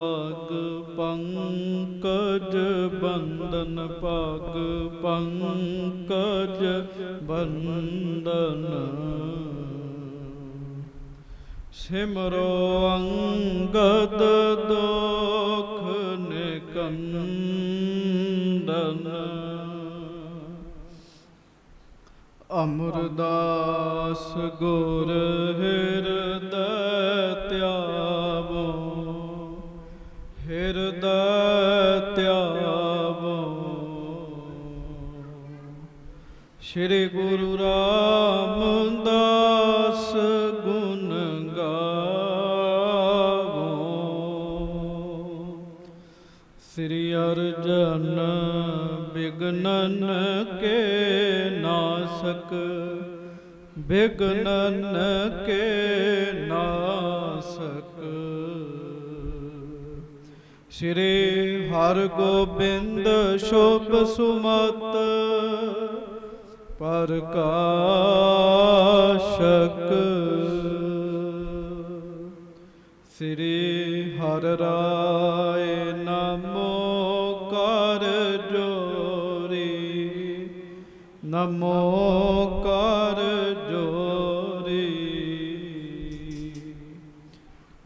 ਪਗ ਪੰਕਜ ਬੰਦਨ ਪਗ ਪੰਕਜ ਬੰਦਨ ਸਿਮਰੋ ਅੰਗਦ ਦੁਖ ਨਿਕੰਦਨ ਅਮਰਦਾਸ ਗੁਰ ਹਿਰਦੈ ਧਿਆਵੋ ਹਿਰਦੈ ਧਿਆਵੋ ਸ਼੍ਰੀ ਗੁਰੂ ਰਾਮਦਾਸ ਗੁਣ ਗਾਵੋ ਸ੍ਰੀ ਅਰਜਨ ਬਿਗਨਨ ਕੇ ਨਾਸਕ ਬਿਗਨਨ ਕੇ ਨਾਸਕ ਸ਼੍ਰੀ ਹਰਗੋਬਿੰਦ ਸ਼ੁਭ ਸੁਮਤ ਪ੍ਰਕਾਸ਼ਕ ਸ੍ਰੀ ਹਰਿ ਰਾਏ ਨਮੋ ਕਰ ਜੋਰੀ ਨਮੋ ਕਰ ਜੋਰੀ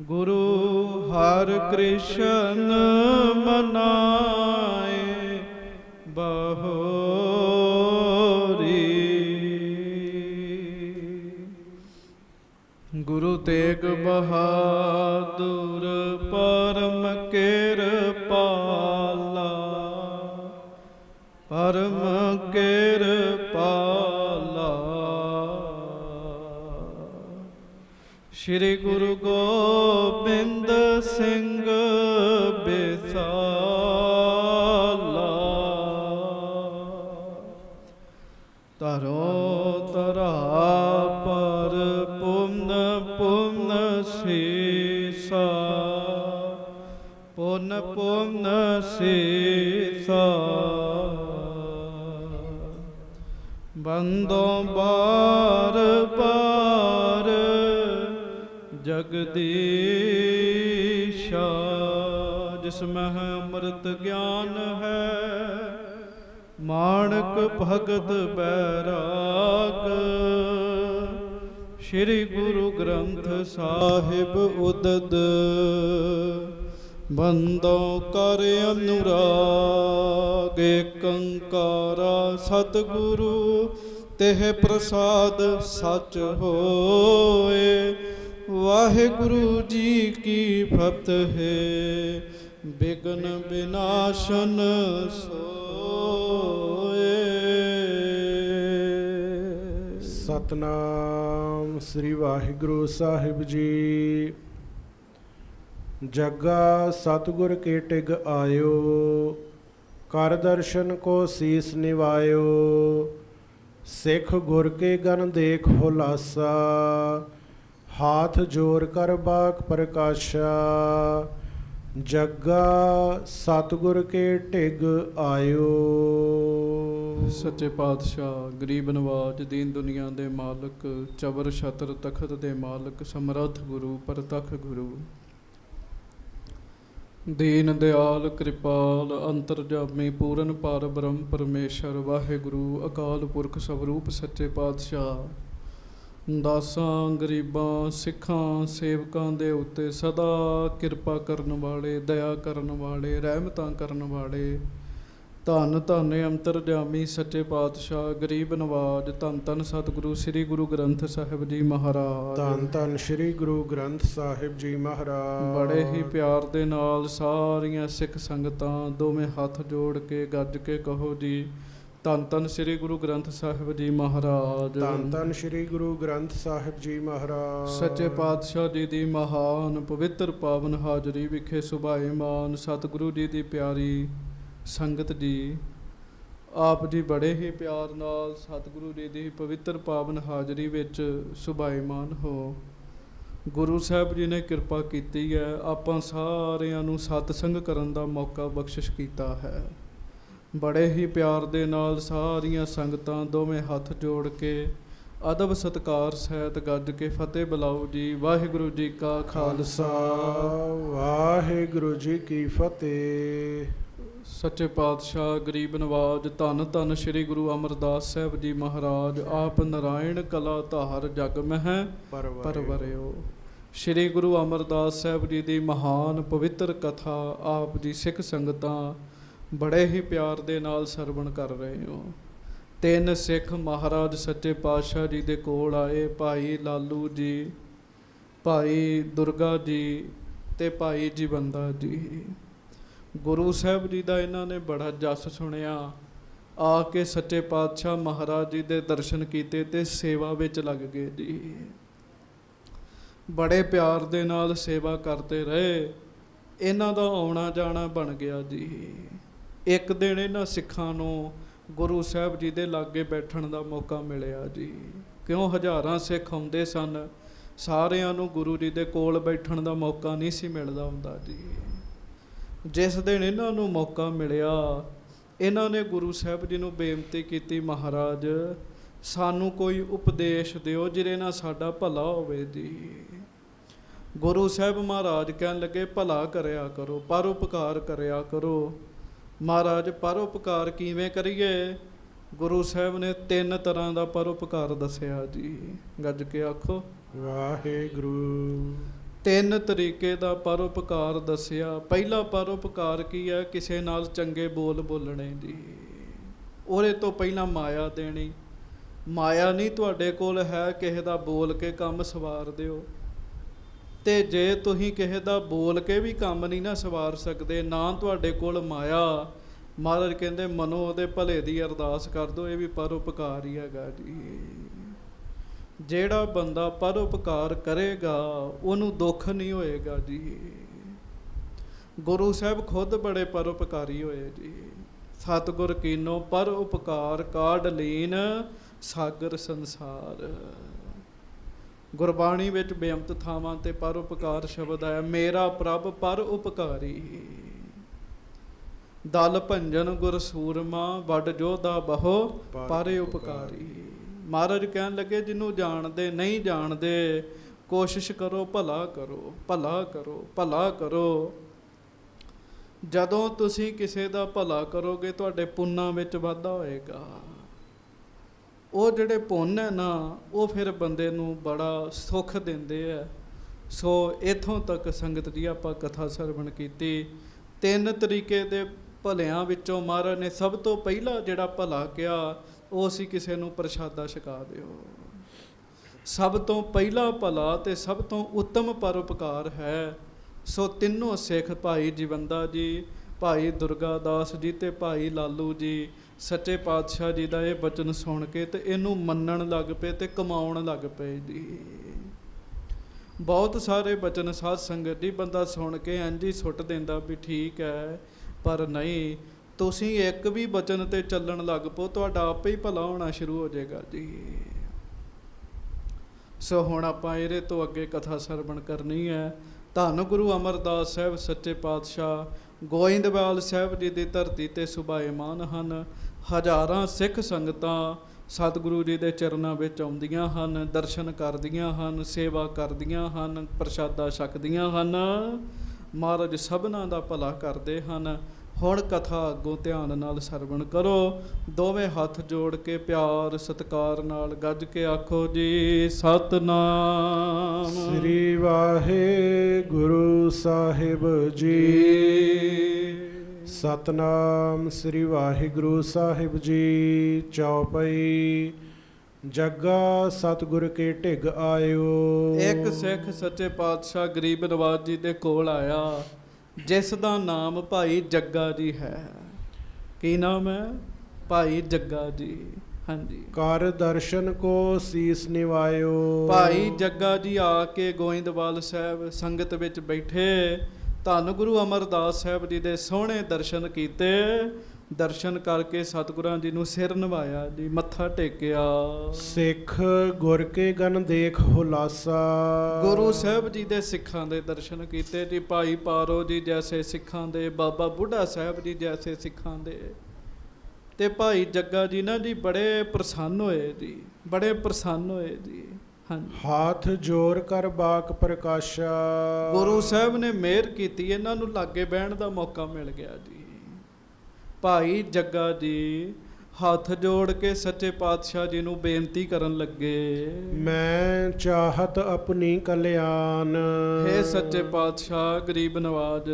ਗੁਰੂ ਹਰਿ ਕ੍ਰਿਸ਼ਨ ਮਨਾਏ ਬਹੋਰੀ ਗੁਰੂ ਤੇਗ ਬਹਾਦੁਰ ਪਰਮ ਕਿਰਪਾਲਾ ਪਰਮ ਕਿਰਪਾਲਾ ਸ਼੍ਰੀ ਗੁਰੂ ਗੋਬਿੰਦ ਸਿੰਘ ਬੇਸਾਲਾ ਤਰੋ ਤਰਾ ਪਰ ਪੁੰਨ ਪੁੰਨ ਸੀਸਾ ਪੁੰਨ ਪੁੰਨ ਸੀਸਾ ਬੰਦੋ ਬਾਰ ਬਾਰ ਜਗਦੀਸ਼ਾ ਜਿਸ ਮਹਿ ਅੰਮ੍ਰਿਤ ਗਿਆਨ ਹੈ ਮਾਣਕ ਭਗਤ ਬੈਰਾਗ ਸ਼੍ਰੀ ਗੁਰੂ ਗ੍ਰੰਥ ਸਾਹਿਬ ਉਦਦ ਬੰਦੋ ਕਰ ਅਨੁਰਾਗ ਏਕੰਕਾਰਾ ਸਤਿਗੁਰੂ ਤਿਹ ਪ੍ਰਸਾਦ ਸਚ ਹੋਏ ਵਾਹਿਗੁਰੂ ਜੀ ਕੀ ਫਤਿਹ ਬਿਘਨ ਵਿਨਾਸ਼ਨ ਸੋਏ। ਸਤਨਾਮ ਸ੍ਰੀ ਵਾਹਿਗੁਰੂ ਸਾਹਿਬ ਜੀ। ਜੱਗਾ ਸਤਿਗੁਰ ਕੇ ਟਿਗ ਆਇਓ ਕਰ ਦਰਸ਼ਨ ਕੋ ਸੀਸ ਨਿਵਾਇਓ ਸਿੱਖ ਗੁਰ ਕੇ ਗਨ ਦੇਖ ਹੁਲਾਸਾ ਹਾਥ ਜੋਰ ਕਰ ਬਾਕ ਪ੍ਰਕਾਸ਼ਾ ਜੱਗਾ ਸਤਿਗੁਰ ਕੇ ਢਿਗ ਆਇਓ। ਸੱਚੇ ਪਾਤਸ਼ਾਹ ਗਰੀਬ ਨਵਾਜ ਦੀਨ ਦੁਨੀਆ ਦੇ ਮਾਲਕ ਚਬਰ ਛਤਰ ਤਖਤ ਦੇ ਮਾਲਕ ਸਮਰੱਥ ਗੁਰੂ ਪ੍ਰਤੱਖ ਗੁਰੂ ਦੀਨ ਦਿਆਲ ਕਿਰਪਾਲ ਅੰਤਰਜਾਮੀ ਪੂਰਨ ਪਰ ਬ੍ਰਹਮ ਪਰਮੇਸ਼ਰ ਵਾਹਿਗੁਰੂ ਅਕਾਲ ਪੁਰਖ ਸਵਰੂਪ ਸੱਚੇ ਪਾਤਸ਼ਾਹ ਦਾਸਾਂ ਗਰੀਬਾਂ ਸਿੱਖਾਂ ਸੇਵਕਾਂ ਦੇ ਉੱਤੇ ਸਦਾ ਕਿਰਪਾ ਕਰਨ ਵਾਲੇ ਦਇਆ ਕਰਨ ਵਾਲੇ ਰਹਿਮਤਾਂ ਕਰਨ ਵਾਲੇ ਧੰਨ ਧੰਨ ਅੰਤਰਜਾਮੀ ਸੱਚੇ ਪਾਤਸ਼ਾਹ ਗਰੀਬ ਨਵਾਜ ਧੰਨ ਧੰਨ ਸਤਿਗੁਰੂ ਸ੍ਰੀ ਗੁਰੂ ਗ੍ਰੰਥ ਸਾਹਿਬ ਜੀ ਮਹਾਰਾਜ ਧੰਨ ਧੰਨ ਸ੍ਰੀ ਗੁਰੂ ਗ੍ਰੰਥ ਸਾਹਿਬ ਜੀ ਮਹਾਰਾਜ। ਬੜੇ ਹੀ ਪਿਆਰ ਦੇ ਨਾਲ ਸਾਰੀਆਂ ਸਿੱਖ ਸੰਗਤਾਂ ਦੋਵੇਂ ਹੱਥ ਜੋੜ ਕੇ ਗੱਜ ਕੇ ਕਹੋ ਜੀ ਧੰਨ ਧੰਨ ਸ੍ਰੀ ਗੁਰੂ ਗ੍ਰੰਥ ਸਾਹਿਬ ਜੀ ਮਹਾਰਾਜ। ਧੰਨ ਧੰਨ ਸ੍ਰੀ ਗੁਰੂ ਗ੍ਰੰਥ ਸਾਹਿਬ ਜੀ ਮਹਾਰਾਜ। ਸੱਚੇ ਪਾਤਸ਼ਾਹ ਜੀ ਦੀ ਮਹਾਨ ਪਵਿੱਤਰ ਪਾਵਨ ਹਾਜ਼ਰੀ ਵਿਖੇ ਸੁਭਾਏਮਾਨ ਸਤਿਗੁਰੂ ਜੀ ਦੀ ਪਿਆਰੀ ਸੰਗਤ ਜੀ ਆਪ ਜੀ ਬੜੇ ਹੀ ਪਿਆਰ ਨਾਲ ਸਤਿਗੁਰੂ ਜੀ ਦੀ ਪਵਿੱਤਰ ਪਾਵਨ ਹਾਜ਼ਰੀ ਵਿੱਚ ਸੁਭਾਏਮਾਨ ਹੋ। ਗੁਰੂ ਸਾਹਿਬ ਜੀ ਨੇ ਕਿਰਪਾ ਕੀਤੀ ਹੈ ਆਪਾਂ ਸਾਰਿਆਂ ਨੂੰ ਸਤਸੰਗ ਕਰਨ ਦਾ ਮੌਕਾ ਬਖਸ਼ਿਸ਼ ਕੀਤਾ ਹੈ। ਬੜੇ ਹੀ ਪਿਆਰ ਦੇ ਨਾਲ ਸਾਰੀਆਂ ਸੰਗਤਾਂ ਦੋਵੇਂ ਹੱਥ ਜੋੜ ਕੇ ਅਦਬ ਸਤਿਕਾਰ ਸਹਿਤ ਗੱਜ ਕੇ ਫਤਿਹ ਬੁਲਾਓ ਜੀ। ਵਾਹਿਗੁਰੂ ਜੀ ਕਾ ਖਾਲਸਾ ਵਾਹਿਗੁਰੂ ਵਾਹਿਗੁਰੂ ਜੀ ਕੀ ਫਤਿਹ। ਸੱਚੇ ਪਾਤਸ਼ਾਹ ਗਰੀਬ ਨਵਾਜ ਧੰਨ ਧੰਨ ਸ੍ਰੀ ਗੁਰੂ ਅਮਰਦਾਸ ਸਾਹਿਬ ਜੀ ਮਹਾਰਾਜ ਆਪ ਨਾਰਾਇਣ ਕਲਾ ਧਾਰ ਜਗ ਮਹਿ ਪਰਵਰਿਓ। ਸ੍ਰੀ ਗੁਰੂ ਅਮਰਦਾਸ ਸਾਹਿਬ ਜੀ ਦੀ ਮਹਾਨ ਪਵਿੱਤਰ ਕਥਾ ਆਪ ਜੀ ਸਿੱਖ ਸੰਗਤਾਂ ਬੜੇ ਹੀ ਪਿਆਰ ਦੇ ਨਾਲ ਸਰਵਣ ਕਰ ਰਹੇ ਹੋ। ਤਿੰਨ ਸਿੱਖ ਮਹਾਰਾਜ ਸੱਚੇ ਪਾਤਸ਼ਾਹ ਜੀ ਦੇ ਕੋਲ ਆਏ, ਭਾਈ ਲਾਲੂ ਜੀ, ਭਾਈ ਦੁਰਗਾ ਜੀ ਤੇ ਭਾਈ ਜੀਵੰਦਾ ਜੀ। ਗੁਰੂ ਸਾਹਿਬ ਜੀ ਦਾ ਇਹਨਾਂ ਨੇ ਬੜਾ ਜਸ ਸੁਣਿਆ। ਆ ਕੇ ਸੱਚੇ ਪਾਤਸ਼ਾਹ ਮਹਾਰਾਜ ਜੀ ਦੇ ਦਰਸ਼ਨ ਕੀਤੇ ਤੇ ਸੇਵਾ ਵਿੱਚ ਲੱਗ ਗਏ ਜੀ। ਬੜੇ ਪਿਆਰ ਦੇ ਨਾਲ ਸੇਵਾ ਕਰਦੇ ਰਹੇ। ਇਹਨਾਂ ਦਾ ਆਉਣਾ ਜਾਣਾ ਬਣ ਗਿਆ ਜੀ। ਇੱਕ ਦਿਨ ਇਹਨਾਂ ਸਿੱਖਾਂ ਨੂੰ ਗੁਰੂ ਸਾਹਿਬ ਜੀ ਦੇ ਲਾਗੇ ਬੈਠਣ ਦਾ ਮੌਕਾ ਮਿਲਿਆ ਜੀ। ਕਿਉਂ ਹਜ਼ਾਰਾਂ ਸਿੱਖ ਆਉਂਦੇ ਸਨ, ਸਾਰਿਆਂ ਨੂੰ ਗੁਰੂ ਜੀ ਦੇ ਕੋਲ ਬੈਠਣ ਦਾ ਮੌਕਾ ਨਹੀਂ ਸੀ ਮਿਲਦਾ ਹੁੰਦਾ ਜੀ। ਜਿਸ ਦਿਨ ਇਹਨਾਂ ਨੂੰ ਮੌਕਾ ਮਿਲਿਆ, ਇਹਨਾਂ ਨੇ ਗੁਰੂ ਸਾਹਿਬ ਜੀ ਨੂੰ ਬੇਨਤੀ ਕੀਤੀ, ਮਹਾਰਾਜ ਸਾਨੂੰ ਕੋਈ ਉਪਦੇਸ਼ ਦਿਓ ਜਿਹਦੇ ਨਾਲ ਸਾਡਾ ਭਲਾ ਹੋਵੇ ਜੀ। ਗੁਰੂ ਸਾਹਿਬ ਮਹਾਰਾਜ ਕਹਿਣ ਲੱਗੇ, ਭਲਾ ਕਰਿਆ ਕਰੋ, ਪਰਉਪਕਾਰ ਕਰਿਆ ਕਰੋ। ਮਹਾਰਾਜ ਪਰਉਪਕਾਰ ਕਿਵੇਂ ਕਰੀਏ? ਗੁਰੂ ਸਾਹਿਬ ਨੇ 3 ਤਰ੍ਹਾਂ ਦਾ ਪਰਉਪਕਾਰ ਦੱਸਿਆ ਜੀ। ਗੱਜ ਕੇ ਆਖੋ ਵਾਹਿਗੁਰੂ। 3 ਤਰੀਕੇ ਦਾ ਪਰਉਪਕਾਰ ਦੱਸਿਆ। ਪਹਿਲਾ ਪਰਉਪਕਾਰ ਕੀ ਹੈ? ਕਿਸੇ ਨਾਲ ਚੰਗੇ ਬੋਲ ਬੋਲਣੇ ਜੀ। ਉਹਦੇ ਤੋਂ ਪਹਿਲਾਂ ਮਾਇਆ ਦੇਣੀ। ਮਾਇਆ ਨਹੀਂ ਤੁਹਾਡੇ ਕੋਲ ਹੈ, ਕਿਸੇ ਦਾ ਬੋਲ ਕੇ ਕੰਮ ਸਵਾਰ ਦਿਓ। ਤੇ ਜੇ ਤੁਸੀਂ ਕਿਸੇ ਦਾ ਬੋਲ ਕੇ ਵੀ ਕੰਮ ਨਹੀਂ ਨਾ ਸਵਾਰ ਸਕਦੇ, ਨਾ ਤੁਹਾਡੇ ਕੋਲ ਮਾਇਆ, ਮਹਾਰਾਜ ਕਹਿੰਦੇ ਮਨੋ ਉਹਦੇ ਭਲੇ ਦੀ ਅਰਦਾਸ ਕਰ ਦਿਓ। ਇਹ ਵੀ ਪਰਉਪਕਾਰ ਹੀ ਹੈਗਾ ਜੀ। ਜਿਹੜਾ ਬੰਦਾ ਪਰਉਪਕਾਰ ਕਰੇਗਾ ਉਹਨੂੰ ਦੁੱਖ ਨਹੀਂ ਹੋਏਗਾ ਜੀ। ਗੁਰੂ ਸਾਹਿਬ ਖੁਦ ਬੜੇ ਪਰਉਪਕਾਰੀ ਹੋਏ ਜੀ। ਸਤਿਗੁਰ ਕੀਨੋ ਪਰਉਪਕਾਰ ਕਾਢ ਲੀਨ ਸਾਗਰ ਸੰਸਾਰ। ਗੁਰਬਾਣੀ ਵਿੱਚ ਬੇਅੰਤ ਥਾਵਾਂ ਤੇ ਪਰਉਪਕਾਰ ਸ਼ਬਦ ਆਇਆ। ਮੇਰਾ ਪ੍ਰਭ ਪਰਉਪਕਾਰੀ, ਦਲ ਭੰਜਨ ਗੁਰ ਸੂਰਮਾ, ਵੱਡ ਜੋਧਾ ਬਹੁ ਪਰਉਪਕਾਰੀ। ਮਹਾਰਾਜ ਕਹਿਣ ਲੱਗੇ, ਜਿਹਨੂੰ ਜਾਣਦੇ ਨਹੀਂ ਜਾਣਦੇ, ਕੋਸ਼ਿਸ਼ ਕਰੋ, ਭਲਾ ਕਰੋ, ਭਲਾ ਕਰੋ, ਭਲਾ ਕਰੋ। ਜਦੋਂ ਤੁਸੀਂ ਕਿਸੇ ਦਾ ਭਲਾ ਕਰੋਗੇ ਤੁਹਾਡੇ ਪੁੰਨਾਂ ਵਿੱਚ ਵਾਧਾ ਹੋਏਗਾ। ਉਹ ਜਿਹੜੇ ਪੁੰਨ ਹੈ ਨਾ, ਉਹ ਫਿਰ ਬੰਦੇ ਨੂੰ ਬੜਾ ਸੁੱਖ ਦਿੰਦੇ ਆ। ਸੋ ਇੱਥੋਂ ਤੱਕ ਸੰਗਤ ਜੀ ਆਪਾਂ ਕਥਾ ਸਰਵਣ ਕੀਤੀ। 3 ਤਰੀਕੇ ਦੇ ਭਲਿਆਂ ਵਿੱਚੋਂ ਮਹਾਰਾਜ ਨੇ ਸਭ ਤੋਂ ਪਹਿਲਾ ਜਿਹੜਾ ਭਲਾ ਕਿਹਾ, ਉਹ ਅਸੀਂ ਕਿਸੇ ਨੂੰ ਪ੍ਰਸ਼ਾਦਾ ਛਕਾ ਦਿਓ। ਸਭ ਤੋਂ ਪਹਿਲਾ ਭਲਾ ਤੇ ਸਭ ਤੋਂ ਉੱਤਮ ਪਰਉਪਕਾਰ ਹੈ। ਸੋ ਤਿੰਨੋਂ ਸਿੱਖ, ਭਾਈ ਜੀਵੰਦਾ ਜੀ, ਭਾਈ ਦੁਰਗਾ ਦਾਸ ਜੀ ਤੇ ਭਾਈ ਲਾਲੂ ਜੀ, ਸੱਚੇ ਪਾਤਸ਼ਾਹ ਜੀ ਦਾ ਇਹ ਬਚਨ ਸੁਣ ਕੇ ਤੇ ਇਹਨੂੰ ਮੰਨਣ ਲੱਗ ਪਏ ਤੇ ਕਮਾਉਣ ਲੱਗ ਪਏ ਜੀ। ਬਹੁਤ ਸਾਰੇ ਬਚਨ ਸਾਧ ਸੰਗਤ ਜੀ ਬੰਦਾ ਸੁਣ ਕੇ ਇੰਝ ਹੀ ਸੁੱਟ ਦਿੰਦਾ ਵੀ ਠੀਕ ਹੈ, ਪਰ ਨਹੀਂ, ਤੁਸੀਂ ਇੱਕ ਵੀ ਬਚਨ ਤੇ ਚੱਲਣ ਲੱਗ ਪਓ, ਤੁਹਾਡਾ ਆਪੇ ਹੀ ਭਲਾ ਹੋਣਾ ਸ਼ੁਰੂ ਹੋ ਜਾਏਗਾ ਜੀ। ਸੋ ਹੁਣ ਆਪਾਂ ਇਹਦੇ ਤੋਂ ਅੱਗੇ ਕਥਾ ਸਰਵਣ ਕਰਨੀ ਹੈ। ਧੰਨ ਗੁਰੂ ਅਮਰਦਾਸ ਸਾਹਿਬ ਸੱਚੇ ਪਾਤਸ਼ਾਹ ਗੋਇੰਦਵਾਲ ਸਾਹਿਬ ਜੀ ਦੀ ਧਰਤੀ ਤੇ ਸੁਭਾਏਮਾਨ ਹਨ। ਹਜ਼ਾਰਾਂ ਸਿੱਖ ਸੰਗਤਾਂ ਸਤਿਗੁਰੂ ਜੀ ਦੇ ਚਰਨਾਂ ਵਿੱਚ ਆਉਂਦੀਆਂ ਹਨ, ਦਰਸ਼ਨ ਕਰਦੀਆਂ ਹਨ, ਸੇਵਾ ਕਰਦੀਆਂ ਹਨ, ਪ੍ਰਸ਼ਾਦਾ ਛਕਦੀਆਂ ਹਨ। ਮਹਾਰਾਜ ਸਭਨਾਂ ਦਾ ਭਲਾ ਕਰਦੇ ਹਨ। ਹੁਣ ਕਥਾ ਅੱਗੋਂ ਧਿਆਨ ਨਾਲ ਸਰਵਣ ਕਰੋ। ਦੋਵੇਂ ਹੱਥ ਜੋੜ ਕੇ ਪਿਆਰ ਸਤਿਕਾਰ ਨਾਲ ਗੱਜ ਕੇ ਆਖੋ ਜੀ, ਸਤਨਾਮ ਸ੍ਰੀ ਵਾਹਿਗੁਰੂ ਸਾਹਿਬ ਜੀ। ਸਤਨਾਮ ਸ੍ਰੀ ਵਾਹਿਗੁਰੂ ਸਾਹਿਬ ਜੀ। ਚੌਪਈ। ਜੱਗਾ ਸਤਿਗੁਰ ਕੇ ਢਿੱਗ ਆਇਓ। ਇੱਕ ਸਿੱਖ ਸੱਚੇ ਪਾਤਸ਼ਾਹ ਗਰੀਬ ਨਵਾਜ ਜੀ ਦੇ ਕੋਲ ਆਇਆ, ਜਿਸ ਦਾ ਨਾਮ ਭਾਈ ਜੱਗਾ ਜੀ ਹੈ। ਕੀ ਨਾਮ ਹੈ? ਭਾਈ ਜੱਗਾ ਜੀ। ਹਾਂਜੀ। ਕਰ ਦਰਸ਼ਨ ਕੋ ਸੀਸ ਨਿਵਾਇਓ। ਭਾਈ ਜੱਗਾ ਜੀ ਆ ਕੇ ਗੋਇੰਦਵਾਲ ਸਾਹਿਬ ਸੰਗਤ ਵਿੱਚ ਬੈਠੇ, ਧੰਨ ਗੁਰੂ ਅਮਰਦਾਸ ਸਾਹਿਬ ਜੀ ਦੇ ਸੋਹਣੇ ਦਰਸ਼ਨ ਕੀਤੇ। ਦਰਸ਼ਨ ਕਰਕੇ ਸਤਿਗੁਰਾਂ ਜੀ ਨੂੰ ਸਿਰ ਨਿਵਾਇਆ ਜੀ, ਮੱਥਾ ਟੇਕਿਆ। ਸਿੱਖ ਗੁਰ ਕੇ ਗਨ ਦੇਖ ਹੁਲਾਸਾ। ਗੁਰੂ ਸਾਹਿਬ ਜੀ ਦੇ ਸਿੱਖਾਂ ਦੇ ਦਰਸ਼ਨ ਕੀਤੇ ਜੀ। ਭਾਈ ਪਾਰੋ ਜੀ ਜੈਸੇ ਸਿੱਖਾਂ ਦੇ, ਬਾਬਾ ਬੁੱਢਾ ਸਾਹਿਬ ਜੀ ਜੈਸੇ ਸਿੱਖਾਂ ਦੇ। ਤੇ ਭਾਈ ਜੱਗਾ ਜੀ ਨਾ ਜੀ ਬੜੇ ਪ੍ਰਸੰਨ ਹੋਏ ਜੀ, ਬੜੇ ਪ੍ਰਸੰਨ ਹੋਏ ਜੀ। ਹਾਂਜੀ। ਹਾਥ ਜੋਰ ਕਰ ਬਾਕ ਪ੍ਰਕਾਸ਼ਾ। ਗੁਰੂ ਸਾਹਿਬ ਨੇ ਮਿਹਰ ਕੀਤੀ, ਇਹਨਾਂ ਨੂੰ ਲਾਗੇ ਬਹਿਣ ਦਾ ਮੌਕਾ ਮਿਲ ਗਿਆ ਜੀ। ਭਾਈ ਜੱਗਾ ਜੀ ਹੱਥ ਜੋੜ ਕੇ ਸੱਚੇ ਪਾਤਸ਼ਾਹ ਜੀ ਨੂੰ ਬੇਨਤੀ ਕਰਨ ਲੱਗੇ, ਮੈਂ ਚਾਹਤ ਆਪਣੀ ਕਲਿਆਣ। ਹੇ ਸੱਚੇ ਪਾਤਸ਼ਾਹ ਗਰੀਬ ਨਵਾਜ,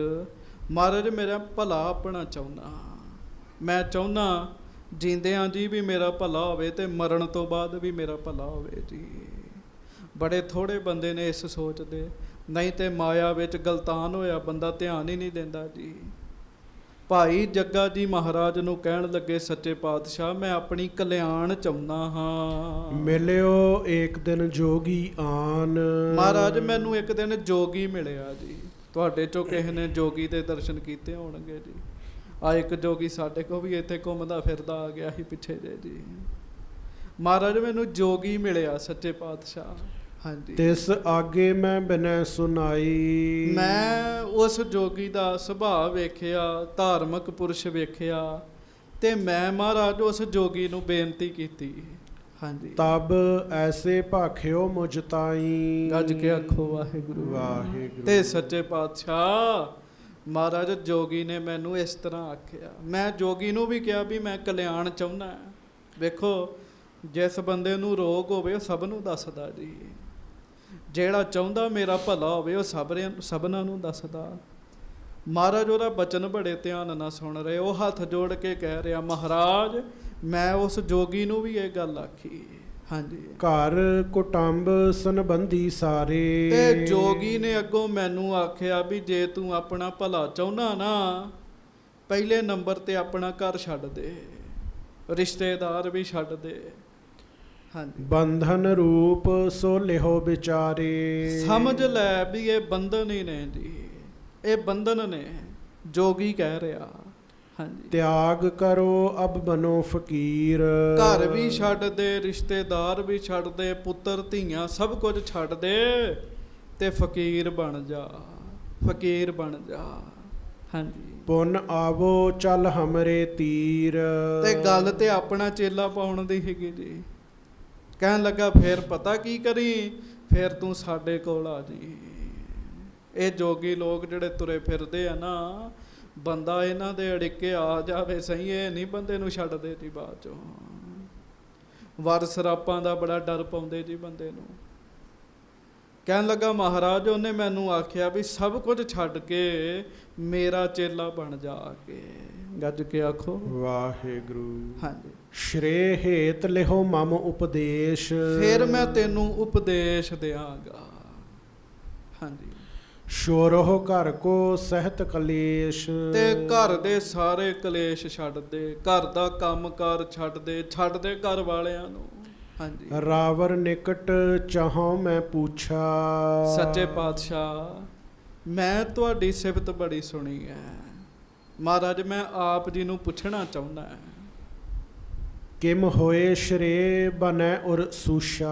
ਮਹਾਰਾਜ ਮੇਰਾ ਭਲਾ ਆਪਣਾ ਚਾਹੁੰਦਾ। ਮੈਂ ਚਾਹੁੰਦਾ ਜੀਂਦਿਆਂ ਜੀ ਵੀ ਮੇਰਾ ਭਲਾ ਹੋਵੇ ਤੇ ਮਰਨ ਤੋਂ ਬਾਅਦ ਵੀ ਮੇਰਾ ਭਲਾ ਹੋਵੇ ਜੀ। ਬੜੇ ਥੋੜੇ ਬੰਦੇ ਨੇ ਇਸ ਸੋਚਦੇ, ਨਹੀਂ ਤੇ ਮਾਇਆ ਵਿੱਚ ਗਲਤਾਨ ਹੋਇਆ ਬੰਦਾ ਧਿਆਨ ਹੀ ਨਹੀਂ ਦਿੰਦਾ ਜੀ। ਭਾਈ ਜੱਗਾ ਜੀ ਮਹਾਰਾਜ ਨੂੰ ਕਹਿਣ ਲੱਗੇ, ਸੱਚੇ ਪਾਤਸ਼ਾਹ ਮੈਂ ਆਪਣੀ ਕਲਿਆਣ ਚਾਹੁੰਦਾ ਹਾਂ। ਮਿਲਿਓ ਇੱਕ ਦਿਨ ਜੋਗੀ ਆਨ। ਮਹਾਰਾਜ ਮੈਨੂੰ ਇੱਕ ਦਿਨ ਜੋਗੀ ਮਿਲਿਆ ਜੀ। ਤੁਹਾਡੇ ਚੋਂ ਕਿਸੇ ਨੇ ਜੋਗੀ ਦੇ ਦਰਸ਼ਨ ਕੀਤੇ ਹੋਣਗੇ ਜੀ। ਆ ਇੱਕ ਜੋਗੀ ਸਾਡੇ ਕੋਲ ਵੀ ਇੱਥੇ ਘੁੰਮਦਾ ਫਿਰਦਾ ਆ ਗਿਆ ਸੀ ਪਿੱਛੇ ਜੇ ਜੀ। ਮਹਾਰਾਜ ਮੈਨੂੰ ਜੋਗੀ ਮਿਲਿਆ ਸੱਚੇ ਪਾਤਸ਼ਾਹ। ਹਾਂਜੀ। ਤਿਸ ਆਗੇ ਮੈਂ ਬਿਨੈ ਸੁਨਾਈ। ਮੈਂ ਉਸ ਜੋਗੀ ਦਾ ਸੁਭਾਅ ਵੇਖਿਆ, ਧਾਰਮਿਕ ਪੁਰਸ਼ ਵੇਖਿਆ, ਤੇ ਮੈਂ ਮਹਾਰਾਜ ਉਸ ਜੋਗੀ ਨੂੰ ਬੇਨਤੀ ਕੀਤੀ। ਹਾਂਜੀ। ਤਬ ਐਸੇ ਭਾਖਿਓ ਮੁਝ ਤਾਈ। ਗੱਜ ਕੇ ਆਖੋ ਵਾਹਿਗੁਰੂ ਵਾਹਿਗੁਰੂ। ਤੇ ਸੱਚੇ ਪਾਤਸ਼ਾਹ ਮਹਾਰਾਜ ਜੋਗੀ ਨੇ ਮੈਨੂੰ ਇਸ ਤਰ੍ਹਾਂ ਆਖਿਆ। ਮੈਂ ਜੋਗੀ ਨੂੰ ਵੀ ਕਿਹਾ ਵੀ ਮੈਂ ਕਲਿਆਣ ਚਾਹੁੰਦਾ। ਵੇਖੋ ਜਿਸ ਬੰਦੇ ਨੂੰ ਰੋਗ ਹੋਵੇ ਉਹ ਸਭ ਨੂੰ ਦੱਸਦਾ ਜੀ। ਜਿਹੜਾ ਚਾਹੁੰਦਾ ਮੇਰਾ ਭਲਾ ਹੋਵੇ ਉਹ ਸਭਨਾਂ ਨੂੰ ਦੱਸਦਾ। ਮਹਾਰਾਜ ਉਹਦਾ ਬਚਨ ਬੜੇ ਧਿਆਨ ਨਾਲ ਸੁਣ ਰਹੇ। ਉਹ ਹੱਥ ਜੋੜ ਕੇ ਕਹਿ ਰਿਹਾ, ਮਹਾਰਾਜ ਮੈਂ ਉਸ ਜੋਗੀ ਨੂੰ ਵੀ ਇਹ ਗੱਲ ਆਖੀ। ਹਾਂਜੀ। ਘਰ ਕੁਟੰਬ ਸੰਬੰਧੀ ਸਾਰੇ। ਤੇ ਜੋਗੀ ਨੇ ਅੱਗੋਂ ਮੈਨੂੰ ਆਖਿਆ ਵੀ ਜੇ ਤੂੰ ਆਪਣਾ ਭਲਾ ਚਾਹੁੰਦਾ ਨਾ, ਪਹਿਲੇ ਨੰਬਰ ਤੇ ਆਪਣਾ ਘਰ ਛੱਡ ਦੇ, ਰਿਸ਼ਤੇਦਾਰ ਵੀ ਛੱਡ ਦੇ। ਹਾਂਜੀ। ਬੰਧਨ ਰੂਪ ਸੋ ਲਿਹੋ ਵਿਚਾਰੇ। ਸਮਝ ਲੈ ਵੀ ਇਹ ਬੰਧਨ ਹੀ ਨੇ ਜੀ, ਇਹ ਬੰਧਨ ਨੇ। ਜੋਗੀ ਕਹਿ ਰਿਹਾ। ਹਾਂਜੀ। ਤਿਆਗ ਕਰੋ ਅਬ ਬਨੋ ਫਕੀਰ। ਘਰ ਵੀ ਛੱਡ ਦੇ, ਰਿਸ਼ਤੇਦਾਰ ਵੀ ਛੱਡ ਦੇ, ਪੁੱਤਰ ਧੀਆਂ ਸਭ ਕੁਝ ਛੱਡ ਦੇ ਤੇ ਫਕੀਰ ਬਣ ਜਾ, ਫਕੀਰ ਬਣ ਜਾ। ਹਾਂਜੀ। ਪੁੰਨ ਆਵੋ ਚੱਲ ਹਮਰੇ ਤੀਰ। ਤੇ ਗੱਲ ਤੇ ਆਪਣਾ ਚੇਲਾ ਪਾਉਣ ਦੀ ਹੈਗੀ ਜੀ। ਕਹਿਣ ਲੱਗਾ ਫੇਰ ਪਤਾ ਕੀ ਕਰੀ, ਫੇਰ ਤੂੰ ਸਾਡੇ ਕੋਲ ਆ ਜੀ। ਇਹ ਜੋਗੀ ਲੋਕ ਜਿਹੜੇ ਤੁਰੇ ਫਿਰਦੇ ਆ ਨਾ, ਬੰਦਾ ਇਹਨਾਂ ਦੇ ਅੜਿੱਕੇ ਆ ਜਾਵੇ ਸਹੀ, ਇਹ ਨਹੀਂ ਬੰਦੇ ਨੂੰ ਛੱਡਦੇ ਜੀ। ਬਾਅਦ ਚੋਂ ਵਰ ਸਰਾਪਾਂ ਦਾ ਬੜਾ ਡਰ ਪਾਉਂਦੇ ਜੀ ਬੰਦੇ ਨੂੰ। ਕਹਿਣ ਲੱਗਾ ਮਹਾਰਾਜ ਉਹਨੇ ਮੈਨੂੰ ਆਖਿਆ ਵੀ ਸਭ ਕੁਝ ਛੱਡ ਕੇ ਮੇਰਾ ਚੇਲਾ ਬਣ ਜਾ ਕੇ। ਗੱਜ ਕੇ ਆਖੋ ਵਾਹਿਗੁਰੂ। ਹਾਂਜੀ। ਸ਼੍ਰੇ ਹੇਤ ਲਿਹੋ ਮਮ ਉਪਦੇਸ਼। ਫਿਰ ਮੈਂ ਤੈਨੂੰ ਉਪਦੇਸ਼ ਦਿਆਂਗਾ। ਹਾਂਜੀ। ਸ਼ੋਰਹੁ ਘਰ ਕੋ ਸਹਿਤ ਕਲੇਸ਼। ਤੇ ਘਰ ਦੇ ਸਾਰੇ ਕਲੇਸ਼ ਛੱਡ ਦੇ, ਘਰ ਦਾ ਕੰਮਕਾਰ ਛੱਡ ਦੇ, ਛੱਡ ਦੇ ਘਰ ਵਾਲਿਆਂ ਨੂੰ। ਹਾਂਜੀ। ਰਾਵਰ ਨਿਕਟ ਚਾਹੋ ਮੈਂ ਪੁੱਛਾ। ਸੱਚੇ ਪਾਤਸ਼ਾਹ ਮੈਂ ਤੁਹਾਡੀ ਸਿਫਤ ਬੜੀ ਸੁਣੀ ਹੈ। ਮਹਾਰਾਜ ਮੈਂ ਆਪ ਜੀ ਨੂੰ ਪੁੱਛਣਾ ਚਾਹੁੰਦਾ। ਕਿਮ ਹੋਏ ਸ਼੍ਰੇ ਬਨੈ ਉਰ ਸੁਸ਼ਾ।